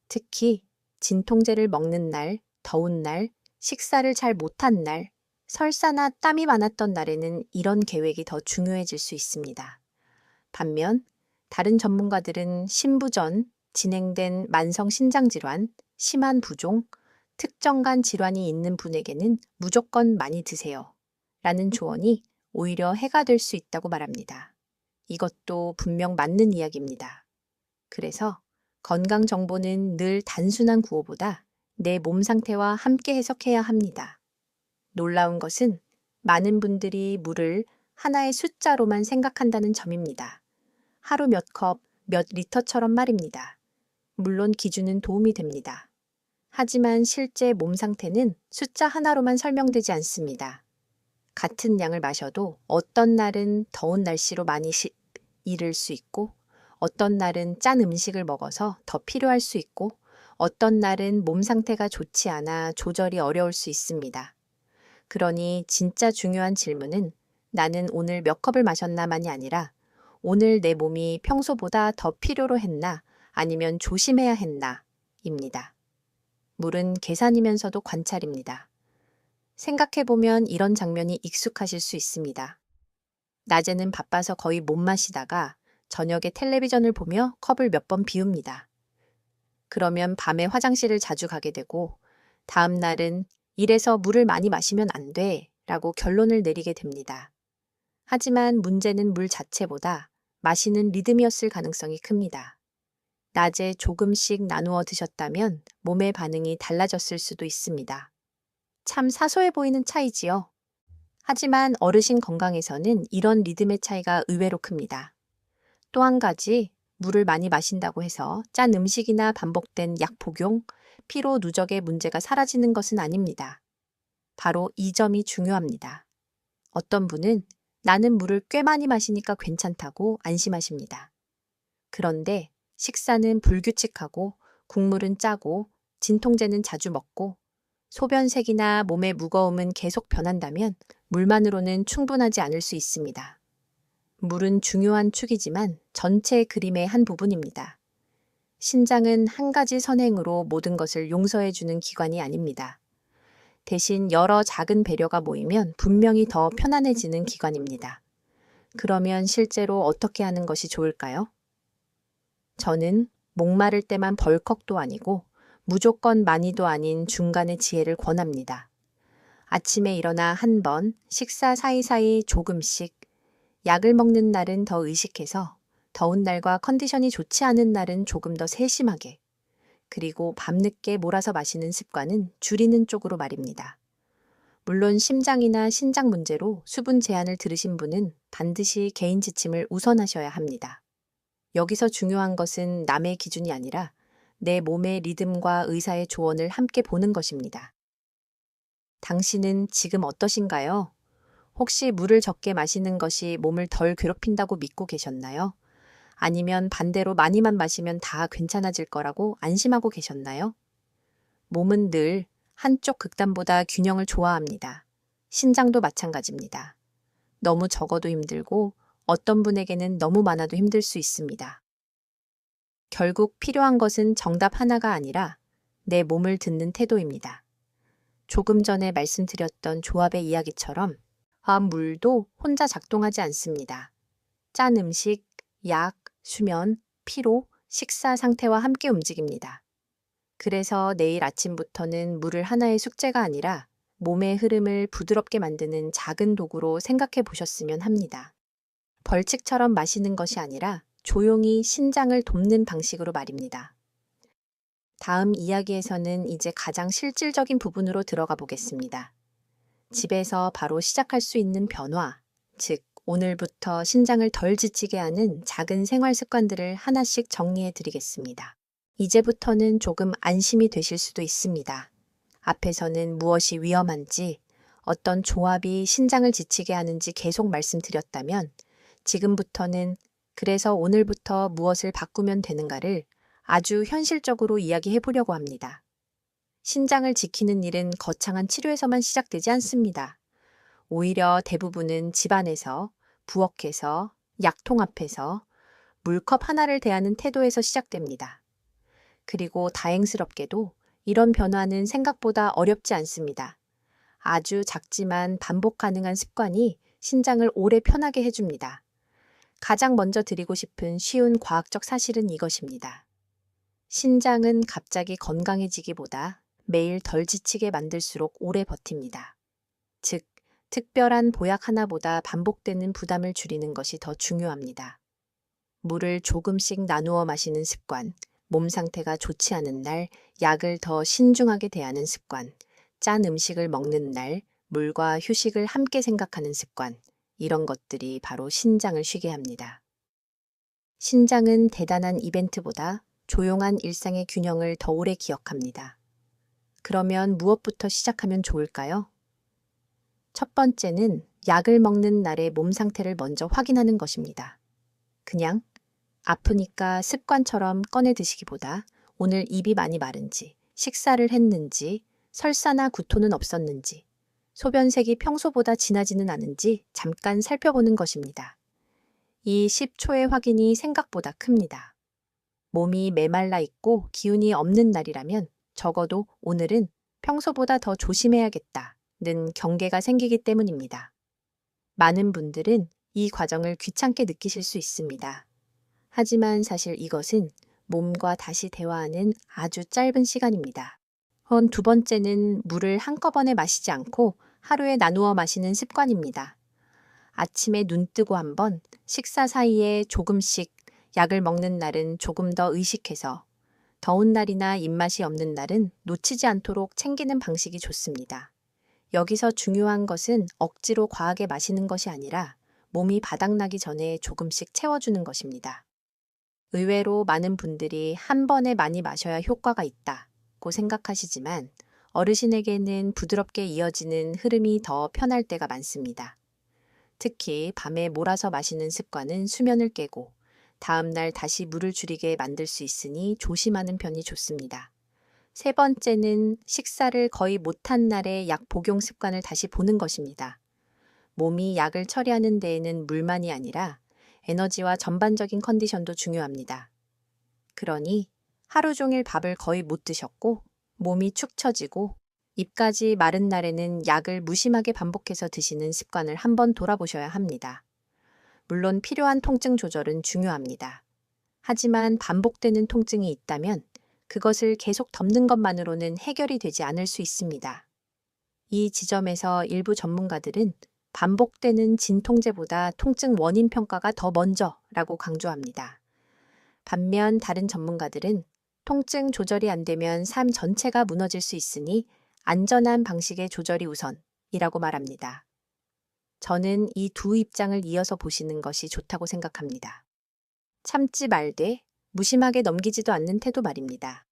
특히 진통제를 먹는 날, 더운 날, 식사를 잘 못한 날, 설사나 땀이 많았던 날에는 이런 계획이 더 중요해질 수 있습니다. 반면 다른 전문가들은 신부전, 진행된 만성 신장질환, 심한 부종, 특정간 질환이 있는 분에게는 무조건 많이 드세요. 라는 조언이 오히려 해가 될 수 있다고 말합니다. 이것도 분명 맞는 이야기입니다. 그래서 건강 정보는 늘 단순한 구호보다 내 몸 상태와 함께 해석해야 합니다. 놀라운 것은 많은 분들이 물을 하나의 숫자로만 생각한다는 점입니다. 하루 몇 컵, 몇 리터처럼 말입니다. 물론 기준은 도움이 됩니다. 하지만 실제 몸 상태는 숫자 하나로만 설명되지 않습니다. 같은 양을 마셔도 어떤 날은 더운 날씨로 많이 잃을 수 있고 어떤 날은 짠 음식을 먹어서 더 필요할 수 있고 어떤 날은 몸 상태가 좋지 않아 조절이 어려울 수 있습니다. 그러니 진짜 중요한 질문은 나는 오늘 몇 컵을 마셨나만이 아니라 오늘 내 몸이 평소보다 더 필요로 했나 아니면 조심해야 했나 입니다. 물은 계산이면서도 관찰입니다. 생각해보면 이런 장면이 익숙하실 수 있습니다. 낮에는 바빠서 거의 못 마시다가 저녁에 텔레비전을 보며 컵을 몇 번 비웁니다. 그러면 밤에 화장실을 자주 가게 되고 다음 날은 이래서 물을 많이 마시면 안 돼 라고 결론을 내리게 됩니다. 하지만 문제는 물 자체보다 마시는 리듬이었을 가능성이 큽니다. 낮에 조금씩 나누어 드셨다면 몸의 반응이 달라졌을 수도 있습니다. 참 사소해 보이는 차이지요. 하지만 어르신 건강에서는 이런 리듬의 차이가 의외로 큽니다. 또 한 가지, 물을 많이 마신다고 해서 짠 음식이나 반복된 약 복용, 피로 누적의 문제가 사라지는 것은 아닙니다. 바로 이 점이 중요합니다. 어떤 분은 나는 물을 꽤 많이 마시니까 괜찮다고 안심하십니다. 그런데 식사는 불규칙하고 국물은 짜고 진통제는 자주 먹고 소변색이나 몸의 무거움은 계속 변한다면 물만으로는 충분하지 않을 수 있습니다. 물은 중요한 축이지만 전체 그림의 한 부분입니다. 신장은 한 가지 선행으로 모든 것을 용서해주는 기관이 아닙니다. 대신 여러 작은 배려가 모이면 분명히 더 편안해지는 기관입니다. 그러면 실제로 어떻게 하는 것이 좋을까요? 저는 목마를 때만 벌컥도 아니고 무조건 많이도 아닌 중간의 지혜를 권합니다. 아침에 일어나 한 번, 식사 사이사이 조금씩, 약을 먹는 날은 더 의식해서, 더운 날과 컨디션이 좋지 않은 날은 조금 더 세심하게, 그리고 밤늦게 몰아서 마시는 습관은 줄이는 쪽으로 말입니다. 물론 심장이나 신장 문제로 수분 제한을 들으신 분은 반드시 개인 지침을 우선하셔야 합니다. 여기서 중요한 것은 남의 기준이 아니라 내 몸의 리듬과 의사의 조언을 함께 보는 것입니다. 당신은 지금 어떠신가요? 혹시 물을 적게 마시는 것이 몸을 덜 괴롭힌다고 믿고 계셨나요? 아니면 반대로 많이만 마시면 다 괜찮아질 거라고 안심하고 계셨나요? 몸은 늘 한쪽 극단보다 균형을 좋아합니다. 신장도 마찬가지입니다. 너무 적어도 힘들고 어떤 분에게는 너무 많아도 힘들 수 있습니다. 결국 필요한 것은 정답 하나가 아니라 내 몸을 듣는 태도입니다. 조금 전에 말씀드렸던 조합의 이야기처럼 물도 혼자 작동하지 않습니다. 짠 음식, 약, 수면, 피로, 식사 상태와 함께 움직입니다. 그래서 내일 아침부터는 물을 하나의 숙제가 아니라 몸의 흐름을 부드럽게 만드는 작은 도구로 생각해 보셨으면 합니다. 벌칙처럼 마시는 것이 아니라 조용히 신장을 돕는 방식으로 말입니다. 다음 이야기에서는 이제 가장 실질적인 부분으로 들어가 보겠습니다. 집에서 바로 시작할 수 있는 변화, 즉 오늘부터 신장을 덜 지치게 하는 작은 생활 습관들을 하나씩 정리해 드리겠습니다. 이제부터는 조금 안심이 되실 수도 있습니다. 앞에서는 무엇이 위험한지, 어떤 조합이 신장을 지치게 하는지 계속 말씀드렸다면 지금부터는 그래서 오늘부터 무엇을 바꾸면 되는가를 아주 현실적으로 이야기해 보려고 합니다. 신장을 지키는 일은 거창한 치료에서만 시작되지 않습니다. 오히려 대부분은 집안에서, 부엌에서, 약통 앞에서, 물컵 하나를 대하는 태도에서 시작됩니다. 그리고 다행스럽게도 이런 변화는 생각보다 어렵지 않습니다. 아주 작지만 반복 가능한 습관이 신장을 오래 편하게 해줍니다. 가장 먼저 드리고 싶은 쉬운 과학적 사실은 이것입니다. 신장은 갑자기 건강해지기보다 매일 덜 지치게 만들수록 오래 버팁니다. 즉, 특별한 보약 하나보다 반복되는 부담을 줄이는 것이 더 중요합니다. 물을 조금씩 나누어 마시는 습관, 몸 상태가 좋지 않은 날 약을 더 신중하게 대하는 습관, 짠 음식을 먹는 날 물과 휴식을 함께 생각하는 습관, 이런 것들이 바로 신장을 쉬게 합니다. 신장은 대단한 이벤트보다 조용한 일상의 균형을 더 오래 기억합니다. 그러면 무엇부터 시작하면 좋을까요? 첫 번째는 약을 먹는 날의 몸 상태를 먼저 확인하는 것입니다. 그냥 아프니까 습관처럼 꺼내 드시기보다 오늘 입이 많이 마른지, 식사를 했는지, 설사나 구토는 없었는지, 소변색이 평소보다 진하지는 않은지 잠깐 살펴보는 것입니다. 이 10초의 확인이 생각보다 큽니다. 몸이 메말라 있고 기운이 없는 날이라면 적어도 오늘은 평소보다 더 조심해야겠다는 경계가 생기기 때문입니다. 많은 분들은 이 과정을 귀찮게 느끼실 수 있습니다. 하지만 사실 이것은 몸과 다시 대화하는 아주 짧은 시간입니다. 두 번째는 물을 한꺼번에 마시지 않고 하루에 나누어 마시는 습관입니다. 아침에 눈 뜨고 한번, 식사 사이에 조금씩, 약을 먹는 날은 조금 더 의식해서, 더운 날이나 입맛이 없는 날은 놓치지 않도록 챙기는 방식이 좋습니다. 여기서 중요한 것은 억지로 과하게 마시는 것이 아니라 몸이 바닥나기 전에 조금씩 채워주는 것입니다. 의외로 많은 분들이 한 번에 많이 마셔야 효과가 있다고 생각하시지만 어르신에게는 부드럽게 이어지는 흐름이 더 편할 때가 많습니다. 특히 밤에 몰아서 마시는 습관은 수면을 깨고 다음날 다시 물을 줄이게 만들 수 있으니 조심하는 편이 좋습니다. 세 번째는 식사를 거의 못한 날의 약 복용 습관을 다시 보는 것입니다. 몸이 약을 처리하는 데에는 물만이 아니라 에너지와 전반적인 컨디션도 중요합니다. 그러니 하루 종일 밥을 거의 못 드셨고 몸이 축 처지고 입까지 마른 날에는 약을 무심하게 반복해서 드시는 습관을 한번 돌아보셔야 합니다. 물론 필요한 통증 조절은 중요합니다. 하지만 반복되는 통증이 있다면 그것을 계속 덮는 것만으로는 해결이 되지 않을 수 있습니다. 이 지점에서 일부 전문가들은 반복되는 진통제보다 통증 원인 평가가 더 먼저라고 강조합니다. 반면 다른 전문가들은 통증 조절이 안 되면 삶 전체가 무너질 수 있으니 안전한 방식의 조절이 우선이라고 말합니다. 저는 이 두 입장을 이어서 보시는 것이 좋다고 생각합니다. 참지 말되 무심하게 넘기지도 않는 태도 말입니다.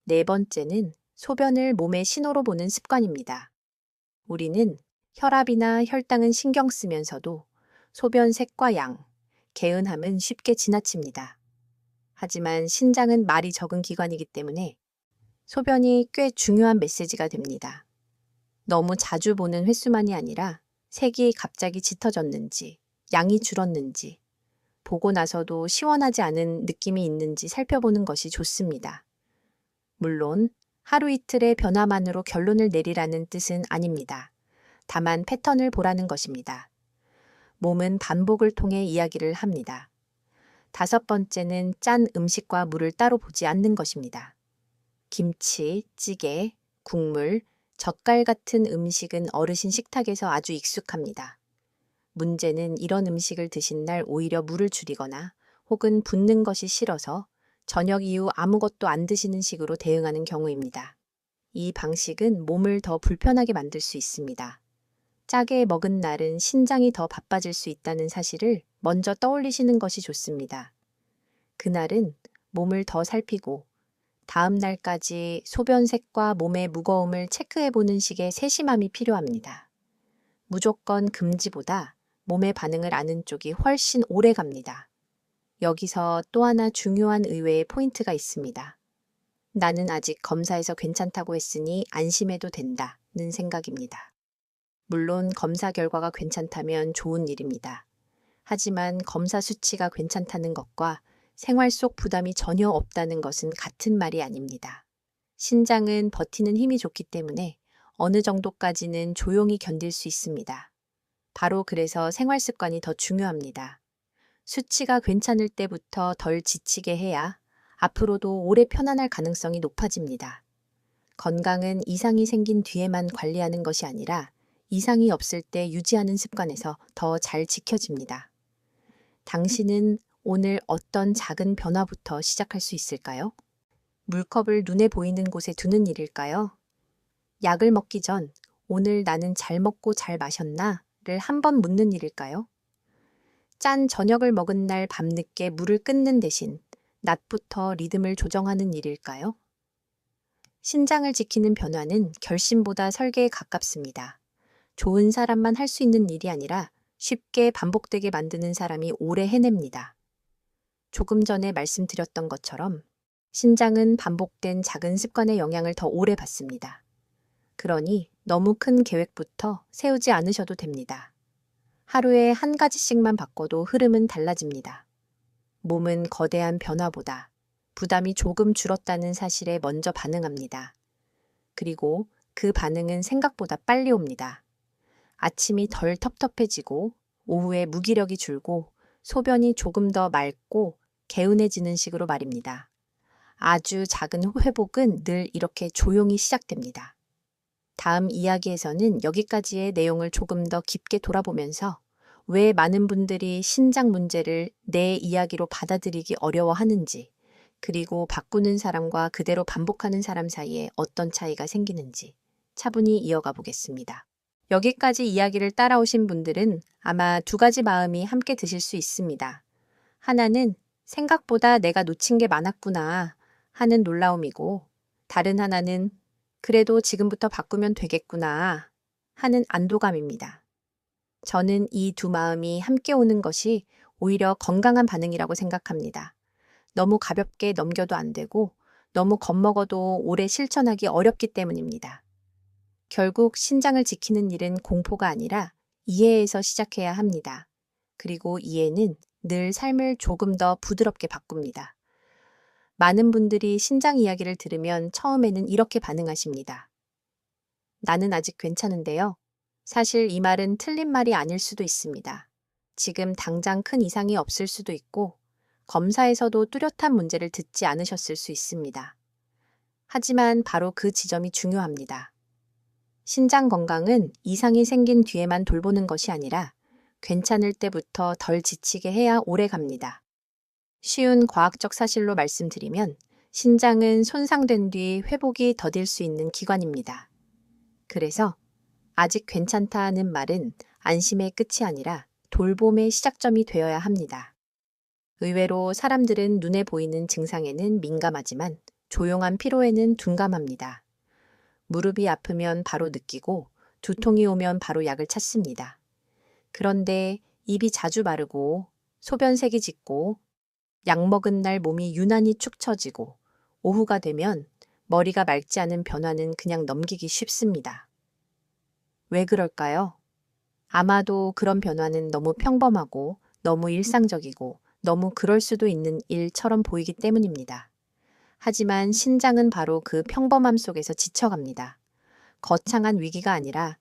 네 번째는 소변을 몸의 신호로 보는 습관입니다. 우리는 혈압이나 혈당은 신경 쓰면서도 소변 색과 양, 개운함은 쉽게 지나칩니다. 하지만 신장은 말이 적은 기관이기 때문에 소변이 꽤 중요한 메시지가 됩니다. 너무 자주 보는 횟수만이 아니라 색이 갑자기 짙어졌는지, 양이 줄었는지, 보고 나서도 시원하지 않은 느낌이 있는지 살펴보는 것이 좋습니다. 물론 하루 이틀의 변화만으로 결론을 내리라는 뜻은 아닙니다. 다만 패턴을 보라는 것입니다. 몸은 반복을 통해 이야기를 합니다. 다섯 번째는 짠 음식과 물을 따로 보지 않는 것입니다. 김치, 찌개, 국물, 젓갈 같은 음식은 어르신 식탁에서 아주 익숙합니다. 문제는 이런 음식을 드신 날 오히려 물을 줄이거나 혹은 붓는 것이 싫어서 저녁 이후 아무것도 안 드시는 식으로 대응하는 경우입니다. 이 방식은 몸을 더 불편하게 만들 수 있습니다. 짜게 먹은 날은 신장이 더 바빠질 수 있다는 사실을 먼저 떠올리시는 것이 좋습니다. 그날은 몸을 더 살피고 다음 날까지 소변 색과 몸의 무거움을 체크해보는 식의 세심함이 필요합니다. 무조건 금지보다 몸의 반응을 아는 쪽이 훨씬 오래 갑니다. 여기서 또 하나 중요한 의외의 포인트가 있습니다. 나는 아직 검사에서 괜찮다고 했으니 안심해도 된다는 생각입니다. 물론 검사 결과가 괜찮다면 좋은 일입니다. 하지만 검사 수치가 괜찮다는 것과 생활 속 부담이 전혀 없다는 것은 같은 말이 아닙니다. 신장은 버티는 힘이 좋기 때문에 어느 정도까지는 조용히 견딜 수 있습니다. 바로 그래서 생활 습관이 더 중요합니다. 수치가 괜찮을 때부터 덜 지치게 해야 앞으로도 오래 편안할 가능성이 높아집니다. 건강은 이상이 생긴 뒤에만 관리하는 것이 아니라 이상이 없을 때 유지하는 습관에서 더 잘 지켜집니다. 당신은 오늘 어떤 작은 변화부터 시작할 수 있을까요? 물컵을 눈에 보이는 곳에 두는 일일까요? 약을 먹기 전 오늘 나는 잘 먹고 잘 마셨나? 를 한번 묻는 일일까요? 짠 저녁을 먹은 날 밤늦게 물을 끊는 대신 낮부터 리듬을 조정하는 일일까요? 신장을 지키는 변화는 결심보다 설계에 가깝습니다. 좋은 사람만 할 수 있는 일이 아니라 쉽게 반복되게 만드는 사람이 오래 해냅니다. 조금 전에 말씀드렸던 것처럼 신장은 반복된 작은 습관의 영향을 더 오래 받습니다. 그러니 너무 큰 계획부터 세우지 않으셔도 됩니다. 하루에 한 가지씩만 바꿔도 흐름은 달라집니다. 몸은 거대한 변화보다 부담이 조금 줄었다는 사실에 먼저 반응합니다. 그리고 그 반응은 생각보다 빨리 옵니다. 아침이 덜 텁텁해지고 오후에 무기력이 줄고 소변이 조금 더 맑고 개운해지는 식으로 말입니다. 아주 작은 회복은 늘 이렇게 조용히 시작됩니다. 다음 이야기에서는 여기까지의 내용을 조금 더 깊게 돌아보면서 왜 많은 분들이 신장 문제를 내 이야기로 받아들이기 어려워하는지, 그리고 바꾸는 사람과 그대로 반복하는 사람 사이에 어떤 차이가 생기는지 차분히 이어가 보겠습니다. 여기까지 이야기를 따라오신 분들은 아마 두 가지 마음이 함께 드실 수 있습니다. 하나는 생각보다 내가 놓친 게 많았구나 하는 놀라움이고, 다른 하나는 그래도 지금부터 바꾸면 되겠구나 하는 안도감입니다. 저는 이 두 마음이 함께 오는 것이 오히려 건강한 반응이라고 생각합니다. 너무 가볍게 넘겨도 안 되고 너무 겁먹어도 오래 실천하기 어렵기 때문입니다. 결국 신장을 지키는 일은 공포가 아니라 이해에서 시작해야 합니다. 그리고 이해는 늘 삶을 조금 더 부드럽게 바꿉니다. 많은 분들이 신장 이야기를 들으면 처음에는 이렇게 반응하십니다. 나는 아직 괜찮은데요. 사실 이 말은 틀린 말이 아닐 수도 있습니다. 지금 당장 큰 이상이 없을 수도 있고, 검사에서도 뚜렷한 문제를 듣지 않으셨을 수 있습니다. 하지만 바로 그 지점이 중요합니다. 신장 건강은 이상이 생긴 뒤에만 돌보는 것이 아니라 괜찮을 때부터 덜 지치게 해야 오래 갑니다. 쉬운 과학적 사실로 말씀드리면 신장은 손상된 뒤 회복이 더딜 수 있는 기관입니다. 그래서 아직 괜찮다는 말은 안심의 끝이 아니라 돌봄의 시작점이 되어야 합니다. 의외로 사람들은 눈에 보이는 증상에는 민감하지만 조용한 피로에는 둔감합니다. 무릎이 아프면 바로 느끼고 두통이 오면 바로 약을 찾습니다. 그런데 입이 자주 마르고 소변색이 짙고 약 먹은 날 몸이 유난히 축 처지고 오후가 되면 머리가 맑지 않은 변화는 그냥 넘기기 쉽습니다. 왜 그럴까요? 아마도 그런 변화는 너무 평범하고 너무 일상적이고 너무 그럴 수도 있는 일처럼 보이기 때문입니다. 하지만 신장은 바로 그 평범함 속에서 지쳐갑니다. 거창한 위기가 아니라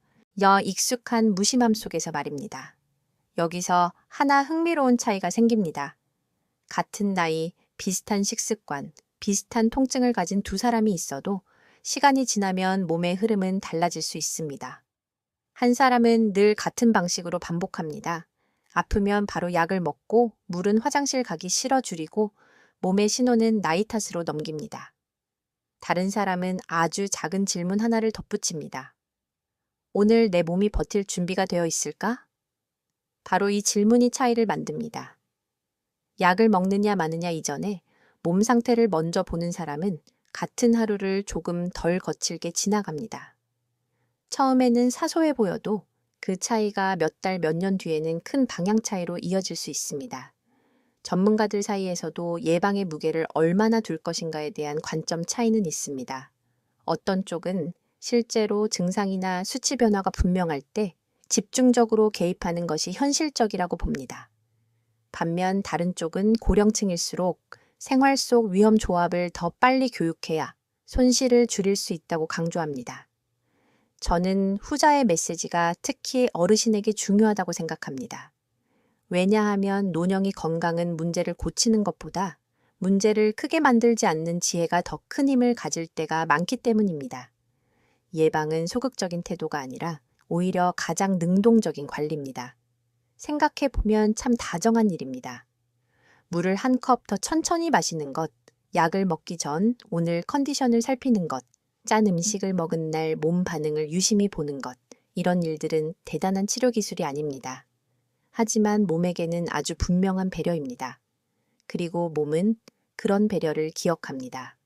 익숙한 무심함 속에서 말입니다. 여기서 하나 흥미로운 차이가 생깁니다. 같은 나이, 비슷한 식습관, 비슷한 통증을 가진 두 사람이 있어도 시간이 지나면 몸의 흐름은 달라질 수 있습니다. 한 사람은 늘 같은 방식으로 반복합니다. 아프면 바로 약을 먹고 물은 화장실 가기 싫어 줄이고 몸의 신호는 나이 탓으로 넘깁니다. 다른 사람은 아주 작은 질문 하나를 덧붙입니다. 오늘 내 몸이 버틸 준비가 되어 있을까? 바로 이 질문이 차이를 만듭니다. 약을 먹느냐 마느냐 이전에 몸 상태를 먼저 보는 사람은 같은 하루를 조금 덜 거칠게 지나갑니다. 처음에는 사소해 보여도 그 차이가 몇 달, 몇 년 뒤에는 큰 방향 차이로 이어질 수 있습니다. 전문가들 사이에서도 예방의 무게를 얼마나 둘 것인가에 대한 관점 차이는 있습니다. 어떤 쪽은 실제로 증상이나 수치 변화가 분명할 때 집중적으로 개입하는 것이 현실적이라고 봅니다. 반면 다른 쪽은 고령층일수록 생활 속 위험 조합을 더 빨리 교육해야 손실을 줄일 수 있다고 강조합니다. 저는 후자의 메시지가 특히 어르신에게 중요하다고 생각합니다. 왜냐하면 노년의 건강은 문제를 고치는 것보다 문제를 크게 만들지 않는 지혜가 더 큰 힘을 가질 때가 많기 때문입니다. 예방은 소극적인 태도가 아니라 오히려 가장 능동적인 관리입니다. 생각해보면 참 다정한 일입니다. 물을 한 컵 더 천천히 마시는 것, 약을 먹기 전 오늘 컨디션을 살피는 것, 짠 음식을 먹은 날 몸 반응을 유심히 보는 것, 이런 일들은 대단한 치료 기술이 아닙니다. 하지만 몸에게는 아주 분명한 배려입니다. 그리고 몸은 그런 배려를 기억합니다.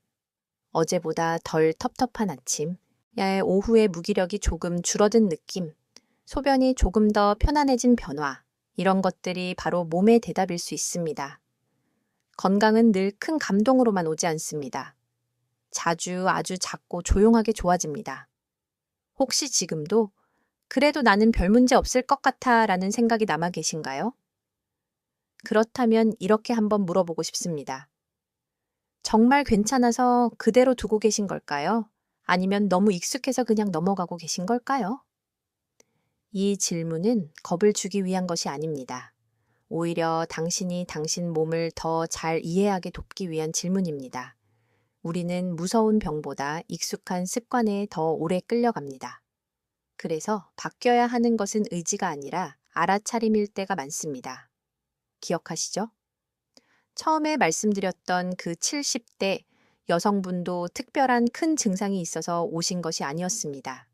어제보다 덜 텁텁한 아침, 오후에 무기력이 조금 줄어든 느낌, 소변이 조금 더 편안해진 변화, 이런 것들이 바로 몸의 대답일 수 있습니다. 건강은 늘 큰 감동으로만 오지 않습니다. 자주 아주 작고 조용하게 좋아집니다. 혹시 지금도 그래도 나는 별 문제 없을 것 같아 라는 생각이 남아 계신가요? 그렇다면 이렇게 한번 물어보고 싶습니다. 정말 괜찮아서 그대로 두고 계신 걸까요? 아니면 너무 익숙해서 그냥 넘어가고 계신 걸까요? 이 질문은 겁을 주기 위한 것이 아닙니다. 오히려 당신이 당신 몸을 더 잘 이해하게 돕기 위한 질문입니다. 우리는 무서운 병보다 익숙한 습관에 더 오래 끌려갑니다. 그래서 바뀌어야 하는 것은 의지가 아니라 알아차림일 때가 많습니다. 기억하시죠? 처음에 말씀드렸던 그 70대 여성분도 특별한 큰 증상이 있어서 오신 것이 아니었습니다.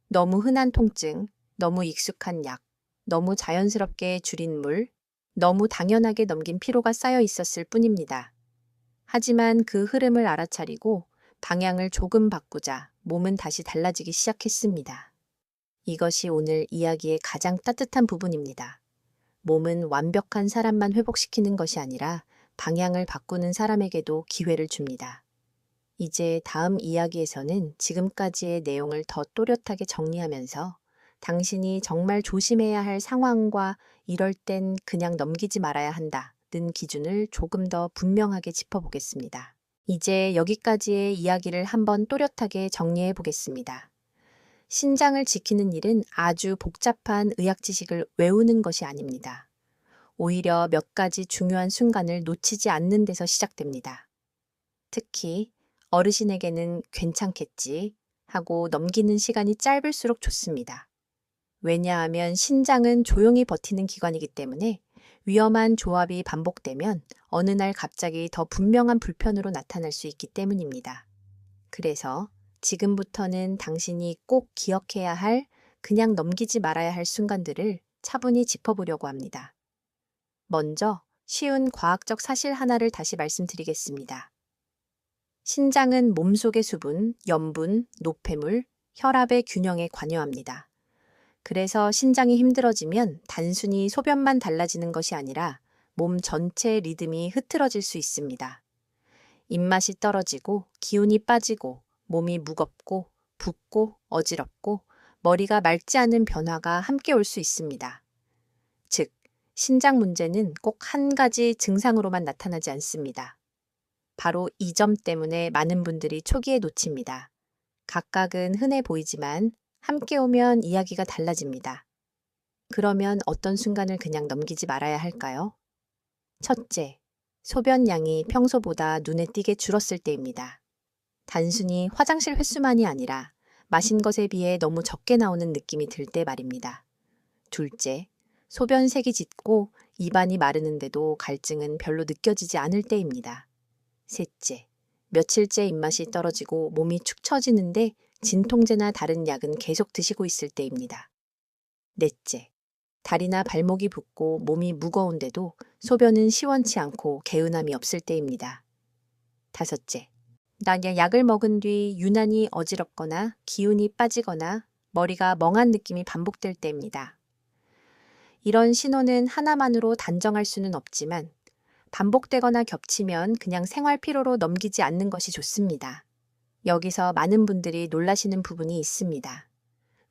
너무 흔한 통증, 너무 익숙한 약, 너무 자연스럽게 줄인 물, 너무 당연하게 넘긴 피로가 쌓여 있었을 뿐입니다. 하지만 그 흐름을 알아차리고 방향을 조금 바꾸자 몸은 다시 달라지기 시작했습니다. 이것이 오늘 이야기의 가장 따뜻한 부분입니다. 몸은 완벽한 사람만 회복시키는 것이 아니라 방향을 바꾸는 사람에게도 기회를 줍니다. 이제 다음 이야기에서는 지금까지의 내용을 더 또렷하게 정리하면서 당신이 정말 조심해야 할 상황과 이럴 땐 그냥 넘기지 말아야 한다는 기준을 조금 더 분명하게 짚어보겠습니다. 이제 여기까지의 이야기를 한번 또렷하게 정리해 보겠습니다. 신장을 지키는 일은 아주 복잡한 의학 지식을 외우는 것이 아닙니다. 오히려 몇 가지 중요한 순간을 놓치지 않는 데서 시작됩니다. 특히 어르신에게는 괜찮겠지 하고 넘기는 시간이 짧을수록 좋습니다. 왜냐하면 신장은 조용히 버티는 기관이기 때문에 위험한 조합이 반복되면 어느 날 갑자기 더 분명한 불편으로 나타날 수 있기 때문입니다. 그래서 지금부터는 당신이 꼭 기억해야 할, 그냥 넘기지 말아야 할 순간들을 차분히 짚어보려고 합니다. 먼저 쉬운 과학적 사실 하나를 다시 말씀드리겠습니다. 신장은 몸속의 수분, 염분, 노폐물, 혈압의 균형에 관여합니다. 그래서 신장이 힘들어지면 단순히 소변만 달라지는 것이 아니라 몸 전체의 리듬이 흐트러질 수 있습니다. 입맛이 떨어지고 기운이 빠지고 몸이 무겁고 붓고 어지럽고 머리가 맑지 않은 변화가 함께 올 수 있습니다. 즉, 신장 문제는 꼭 한 가지 증상으로만 나타나지 않습니다. 바로 이 점 때문에 많은 분들이 초기에 놓칩니다. 각각은 흔해 보이지만 함께 오면 이야기가 달라집니다. 그러면 어떤 순간을 그냥 넘기지 말아야 할까요? 첫째, 소변량이 평소보다 눈에 띄게 줄었을 때입니다. 단순히 화장실 횟수만이 아니라 마신 것에 비해 너무 적게 나오는 느낌이 들 때 말입니다. 둘째, 소변색이 짙고 입안이 마르는데도 갈증은 별로 느껴지지 않을 때입니다. 셋째, 며칠째 입맛이 떨어지고 몸이 축 처지는데 진통제나 다른 약은 계속 드시고 있을 때입니다. 넷째, 다리나 발목이 붓고 몸이 무거운데도 소변은 시원치 않고 개운함이 없을 때입니다. 다섯째, 약을 먹은 뒤 유난히 어지럽거나 기운이 빠지거나 머리가 멍한 느낌이 반복될 때입니다. 이런 신호는 하나만으로 단정할 수는 없지만 반복되거나 겹치면 그냥 생활 피로로 넘기지 않는 것이 좋습니다. 여기서 많은 분들이 놀라시는 부분이 있습니다.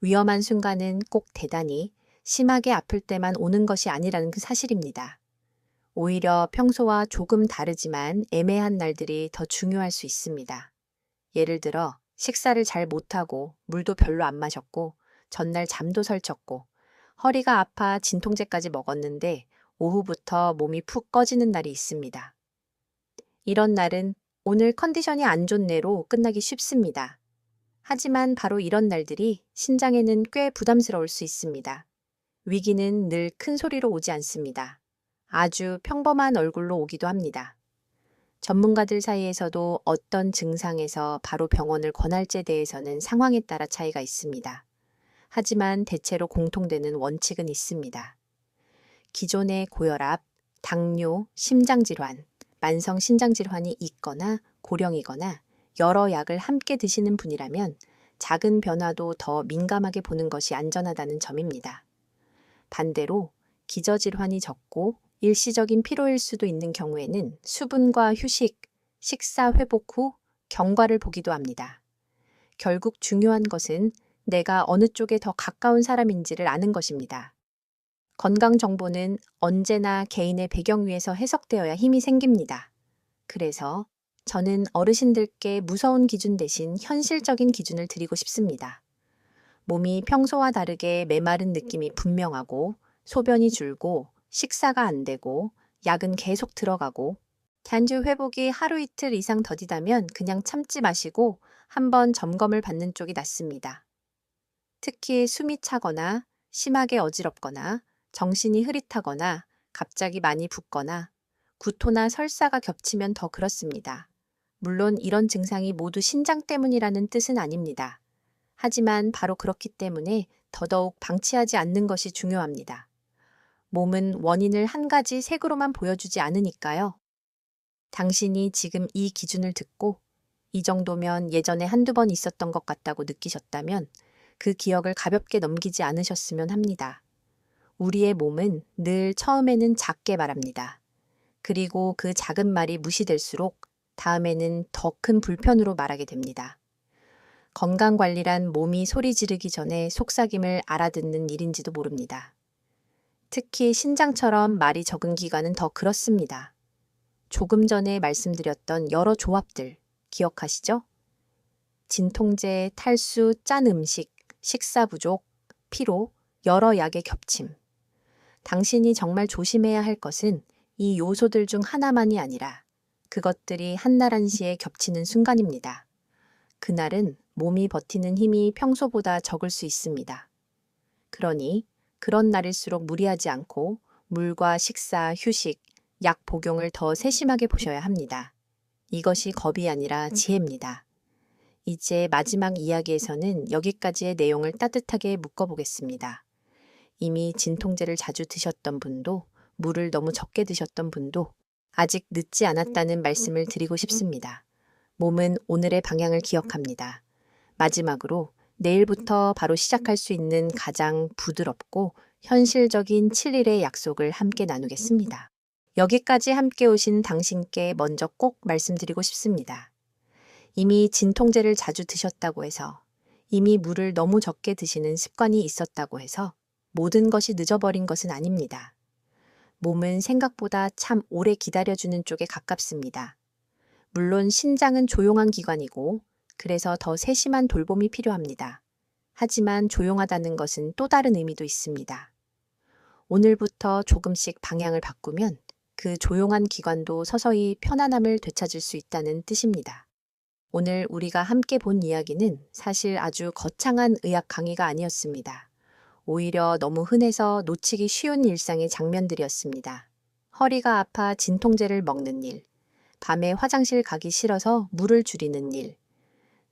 위험한 순간은 꼭 대단히 심하게 아플 때만 오는 것이 아니라는 그 사실입니다. 오히려 평소와 조금 다르지만 애매한 날들이 더 중요할 수 있습니다. 예를 들어 식사를 잘 못하고 물도 별로 안 마셨고 전날 잠도 설쳤고 허리가 아파 진통제까지 먹었는데 오후부터 몸이 푹 꺼지는 날이 있습니다. 이런 날은 오늘 컨디션이 안 좋네로 끝나기 쉽습니다. 하지만 바로 이런 날들이 신장에는 꽤 부담스러울 수 있습니다. 위기는 늘 큰 소리로 오지 않습니다. 아주 평범한 얼굴로 오기도 합니다. 전문가들 사이에서도 어떤 증상에서 바로 병원을 권할지에 대해서는 상황에 따라 차이가 있습니다. 하지만 대체로 공통되는 원칙은 있습니다. 기존의 고혈압, 당뇨, 심장질환, 만성 신장질환이 있거나 고령이거나 여러 약을 함께 드시는 분이라면 작은 변화도 더 민감하게 보는 것이 안전하다는 점입니다. 반대로 기저질환이 적고 일시적인 피로일 수도 있는 경우에는 수분과 휴식, 식사 회복 후 경과를 보기도 합니다. 결국 중요한 것은 내가 어느 쪽에 더 가까운 사람인지를 아는 것입니다. 건강 정보는 언제나 개인의 배경 위에서 해석되어야 힘이 생깁니다. 그래서 저는 어르신들께 무서운 기준 대신 현실적인 기준을 드리고 싶습니다. 몸이 평소와 다르게 메마른 느낌이 분명하고 소변이 줄고 식사가 안 되고 약은 계속 들어가고 단주 회복이 하루 이틀 이상 더디다면 그냥 참지 마시고 한번 점검을 받는 쪽이 낫습니다. 특히 숨이 차거나 심하게 어지럽거나 정신이 흐릿하거나 갑자기 많이 붓거나 구토나 설사가 겹치면 더 그렇습니다. 물론 이런 증상이 모두 신장 때문이라는 뜻은 아닙니다. 하지만 바로 그렇기 때문에 더더욱 방치하지 않는 것이 중요합니다. 몸은 원인을 한 가지 색으로만 보여주지 않으니까요. 당신이 지금 이 기준을 듣고 이 정도면 예전에 한두 번 있었던 것 같다고 느끼셨다면 그 기억을 가볍게 넘기지 않으셨으면 합니다. 우리의 몸은 늘 처음에는 작게 말합니다. 그리고 그 작은 말이 무시될수록 다음에는 더 큰 불편으로 말하게 됩니다. 건강관리란 몸이 소리 지르기 전에 속삭임을 알아듣는 일인지도 모릅니다. 특히 신장처럼 말이 적은 기관은 더 그렇습니다. 조금 전에 말씀드렸던 여러 조합들 기억하시죠? 진통제, 탈수, 짠 음식, 식사 부족, 피로, 여러 약의 겹침. 당신이 정말 조심해야 할 것은 이 요소들 중 하나만이 아니라 그것들이 한나란시에 겹치는 순간입니다. 그날은 몸이 버티는 힘이 평소보다 적을 수 있습니다. 그러니 그런 날일수록 무리하지 않고 물과 식사, 휴식, 약 복용을 더 세심하게 보셔야 합니다. 이것이 겁이 아니라 지혜입니다. 이제 마지막 이야기에서는 여기까지의 내용을 따뜻하게 묶어보겠습니다. 이미 진통제를 자주 드셨던 분도 물을 너무 적게 드셨던 분도 아직 늦지 않았다는 말씀을 드리고 싶습니다. 몸은 오늘의 방향을 기억합니다. 마지막으로 내일부터 바로 시작할 수 있는 가장 부드럽고 현실적인 7일의 약속을 함께 나누겠습니다. 여기까지 함께 오신 당신께 먼저 꼭 말씀드리고 싶습니다. 이미 진통제를 자주 드셨다고 해서, 이미 물을 너무 적게 드시는 습관이 있었다고 해서 모든 것이 늦어버린 것은 아닙니다. 몸은 생각보다 참 오래 기다려주는 쪽에 가깝습니다. 물론 신장은 조용한 기관이고 그래서 더 세심한 돌봄이 필요합니다. 하지만 조용하다는 것은 또 다른 의미도 있습니다. 오늘부터 조금씩 방향을 바꾸면 그 조용한 기관도 서서히 편안함을 되찾을 수 있다는 뜻입니다. 오늘 우리가 함께 본 이야기는 사실 아주 거창한 의학 강의가 아니었습니다. 오히려 너무 흔해서 놓치기 쉬운 일상의 장면들이었습니다. 허리가 아파 진통제를 먹는 일, 밤에 화장실 가기 싫어서 물을 줄이는 일,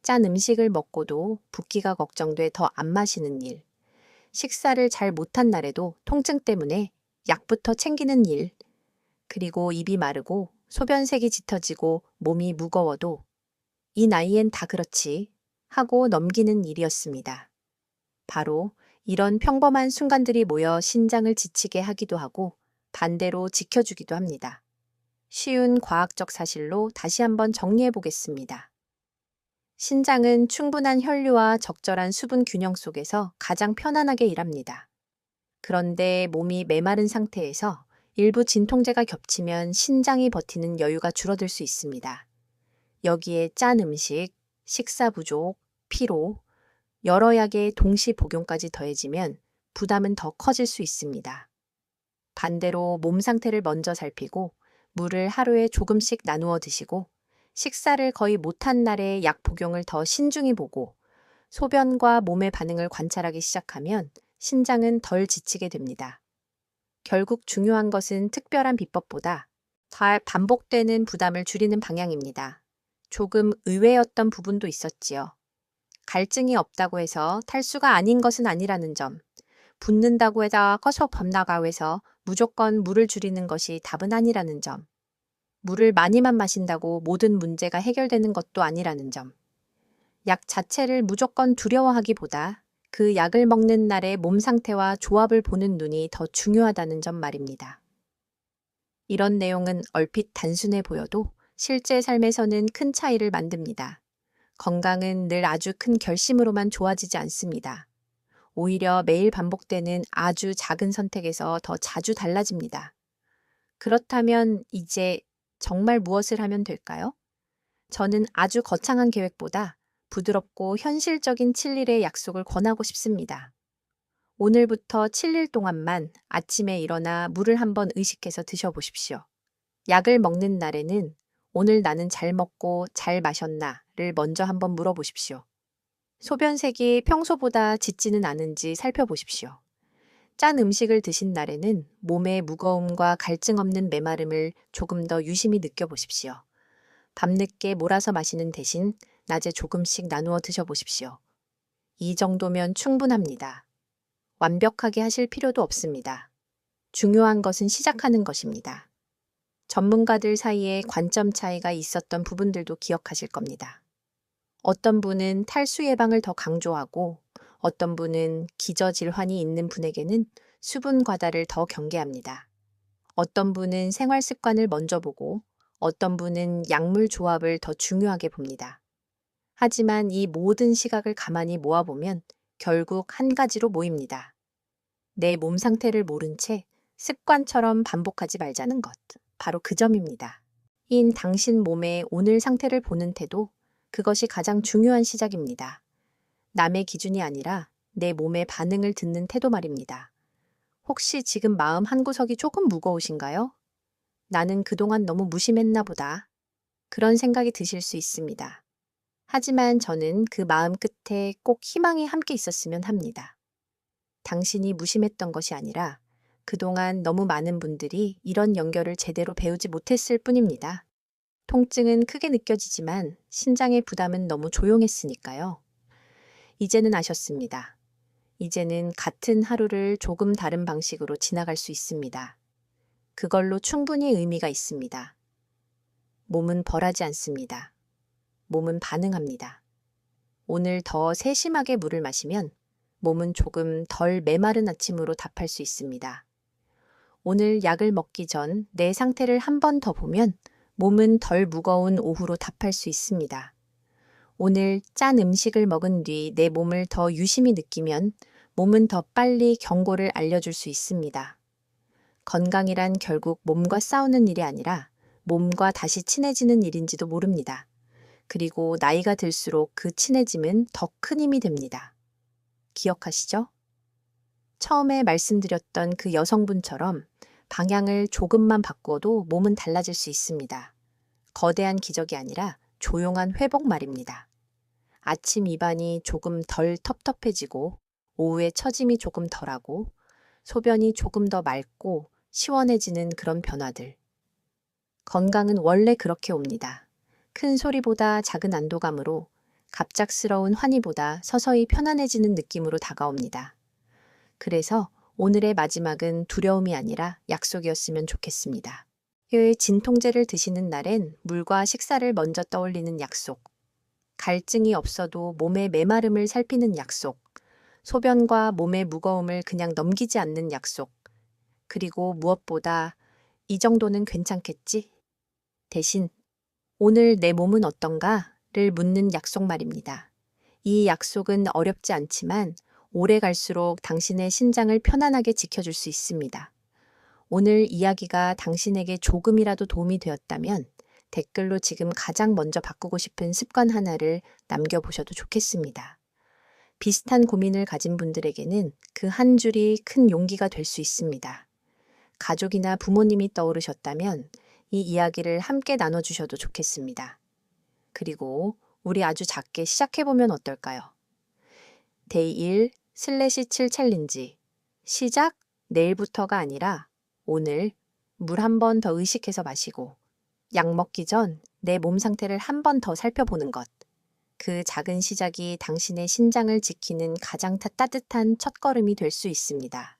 짠 음식을 먹고도 붓기가 걱정돼 더 안 마시는 일, 식사를 잘 못한 날에도 통증 때문에 약부터 챙기는 일, 그리고 입이 마르고 소변색이 짙어지고 몸이 무거워도 이 나이엔 다 그렇지 하고 넘기는 일이었습니다. 바로 이런 평범한 순간들이 모여 신장을 지치게 하기도 하고 반대로 지켜주기도 합니다. 쉬운 과학적 사실로 다시 한번 정리해 보겠습니다. 신장은 충분한 혈류와 적절한 수분 균형 속에서 가장 편안하게 일합니다. 그런데 몸이 메마른 상태에서 일부 진통제가 겹치면 신장이 버티는 여유가 줄어들 수 있습니다. 여기에 짠 음식, 식사 부족, 피로, 여러 약의 동시 복용까지 더해지면 부담은 더 커질 수 있습니다. 반대로 몸 상태를 먼저 살피고 물을 하루에 조금씩 나누어 드시고 식사를 거의 못한 날에 약 복용을 더 신중히 보고 소변과 몸의 반응을 관찰하기 시작하면 신장은 덜 지치게 됩니다. 결국 중요한 것은 특별한 비법보다 잘 반복되는 부담을 줄이는 방향입니다. 조금 의외였던 부분도 있었지요. 갈증이 없다고 해서 탈수가 아닌 것은 아니라는 점, 붓는다고 해서 꺼서 범나가고 해서 무조건 물을 줄이는 것이 답은 아니라는 점, 물을 많이만 마신다고 모든 문제가 해결되는 것도 아니라는 점, 약 자체를 무조건 두려워하기보다 그 약을 먹는 날의 몸 상태와 조합을 보는 눈이 더 중요하다는 점 말입니다. 이런 내용은 얼핏 단순해 보여도 실제 삶에서는 큰 차이를 만듭니다. 건강은 늘 아주 큰 결심으로만 좋아지지 않습니다. 오히려 매일 반복되는 아주 작은 선택에서 더 자주 달라집니다. 그렇다면 이제 정말 무엇을 하면 될까요? 저는 아주 거창한 계획보다 부드럽고 현실적인 7일의 약속을 권하고 싶습니다. 오늘부터 7일 동안만 아침에 일어나 물을 한번 의식해서 드셔보십시오. 약을 먹는 날에는 오늘 나는 잘 먹고 잘 마셨나를 먼저 한번 물어보십시오. 소변색이 평소보다 짙지는 않은지 살펴보십시오. 짠 음식을 드신 날에는 몸의 무거움과 갈증 없는 메마름을 조금 더 유심히 느껴보십시오. 밤늦게 몰아서 마시는 대신 낮에 조금씩 나누어 드셔보십시오. 이 정도면 충분합니다. 완벽하게 하실 필요도 없습니다. 중요한 것은 시작하는 것입니다. 전문가들 사이에 관점 차이가 있었던 부분들도 기억하실 겁니다. 어떤 분은 탈수 예방을 더 강조하고 어떤 분은 기저질환이 있는 분에게는 수분 과다를 더 경계합니다. 어떤 분은 생활 습관을 먼저 보고 어떤 분은 약물 조합을 더 중요하게 봅니다. 하지만 이 모든 시각을 가만히 모아보면 결국 한 가지로 모입니다. 내 몸 상태를 모른 채 습관처럼 반복하지 말자는 것. 바로 그 점입니다. 인 당신 몸의 오늘 상태를 보는 태도, 그것이 가장 중요한 시작입니다. 남의 기준이 아니라 내 몸의 반응을 듣는 태도 말입니다. 혹시 지금 마음 한구석이 조금 무거우신가요? 나는 그동안 너무 무심했나 보다. 그런 생각이 드실 수 있습니다. 하지만 저는 그 마음 끝에 꼭 희망이 함께 있었으면 합니다. 당신이 무심했던 것이 아니라 그동안 너무 많은 분들이 이런 연결을 제대로 배우지 못했을 뿐입니다. 통증은 크게 느껴지지만 신장의 부담은 너무 조용했으니까요. 이제는 아셨습니다. 이제는 같은 하루를 조금 다른 방식으로 지나갈 수 있습니다. 그걸로 충분히 의미가 있습니다. 몸은 벌하지 않습니다. 몸은 반응합니다. 오늘 더 세심하게 물을 마시면 몸은 조금 덜 메마른 아침으로 답할 수 있습니다. 오늘 약을 먹기 전 내 상태를 한 번 더 보면 몸은 덜 무거운 오후로 답할 수 있습니다. 오늘 짠 음식을 먹은 뒤 내 몸을 더 유심히 느끼면 몸은 더 빨리 경고를 알려줄 수 있습니다. 건강이란 결국 몸과 싸우는 일이 아니라 몸과 다시 친해지는 일인지도 모릅니다. 그리고 나이가 들수록 그 친해짐은 더 큰 힘이 됩니다. 기억하시죠? 처음에 말씀드렸던 그 여성분처럼 방향을 조금만 바꿔도 몸은 달라질 수 있습니다. 거대한 기적이 아니라 조용한 회복 말입니다. 아침 입안이 조금 덜 텁텁해지고 오후에 처짐이 조금 덜하고 소변이 조금 더 맑고 시원해지는 그런 변화들. 건강은 원래 그렇게 옵니다. 큰 소리보다 작은 안도감으로 갑작스러운 환희보다 서서히 편안해지는 느낌으로 다가옵니다. 그래서 오늘의 마지막은 두려움이 아니라 약속이었으면 좋겠습니다. 의 진통제를 드시는 날엔 물과 식사를 먼저 떠올리는 약속. 갈증이 없어도 몸의 메마름을 살피는 약속. 소변과 몸의 무거움을 그냥 넘기지 않는 약속. 그리고 무엇보다 이 정도는 괜찮겠지? 대신 오늘 내 몸은 어떤가?를 묻는 약속 말입니다. 이 약속은 어렵지 않지만 오래 갈수록 당신의 신장을 편안하게 지켜줄 수 있습니다. 오늘 이야기가 당신에게 조금이라도 도움이 되었다면 댓글로 지금 가장 먼저 바꾸고 싶은 습관 하나를 남겨보셔도 좋겠습니다. 비슷한 고민을 가진 분들에게는 그 한 줄이 큰 용기가 될 수 있습니다. 가족이나 부모님이 떠오르셨다면 이 이야기를 함께 나눠주셔도 좋겠습니다. 그리고 우리 아주 작게 시작해보면 어떨까요? 데이 1/7 챌린지. 시작 내일부터가 아니라 오늘 물 한 번 더 의식해서 마시고 약 먹기 전 내 몸 상태를 한 번 더 살펴보는 것. 그 작은 시작이 당신의 신장을 지키는 가장 따뜻한 첫걸음이 될 수 있습니다.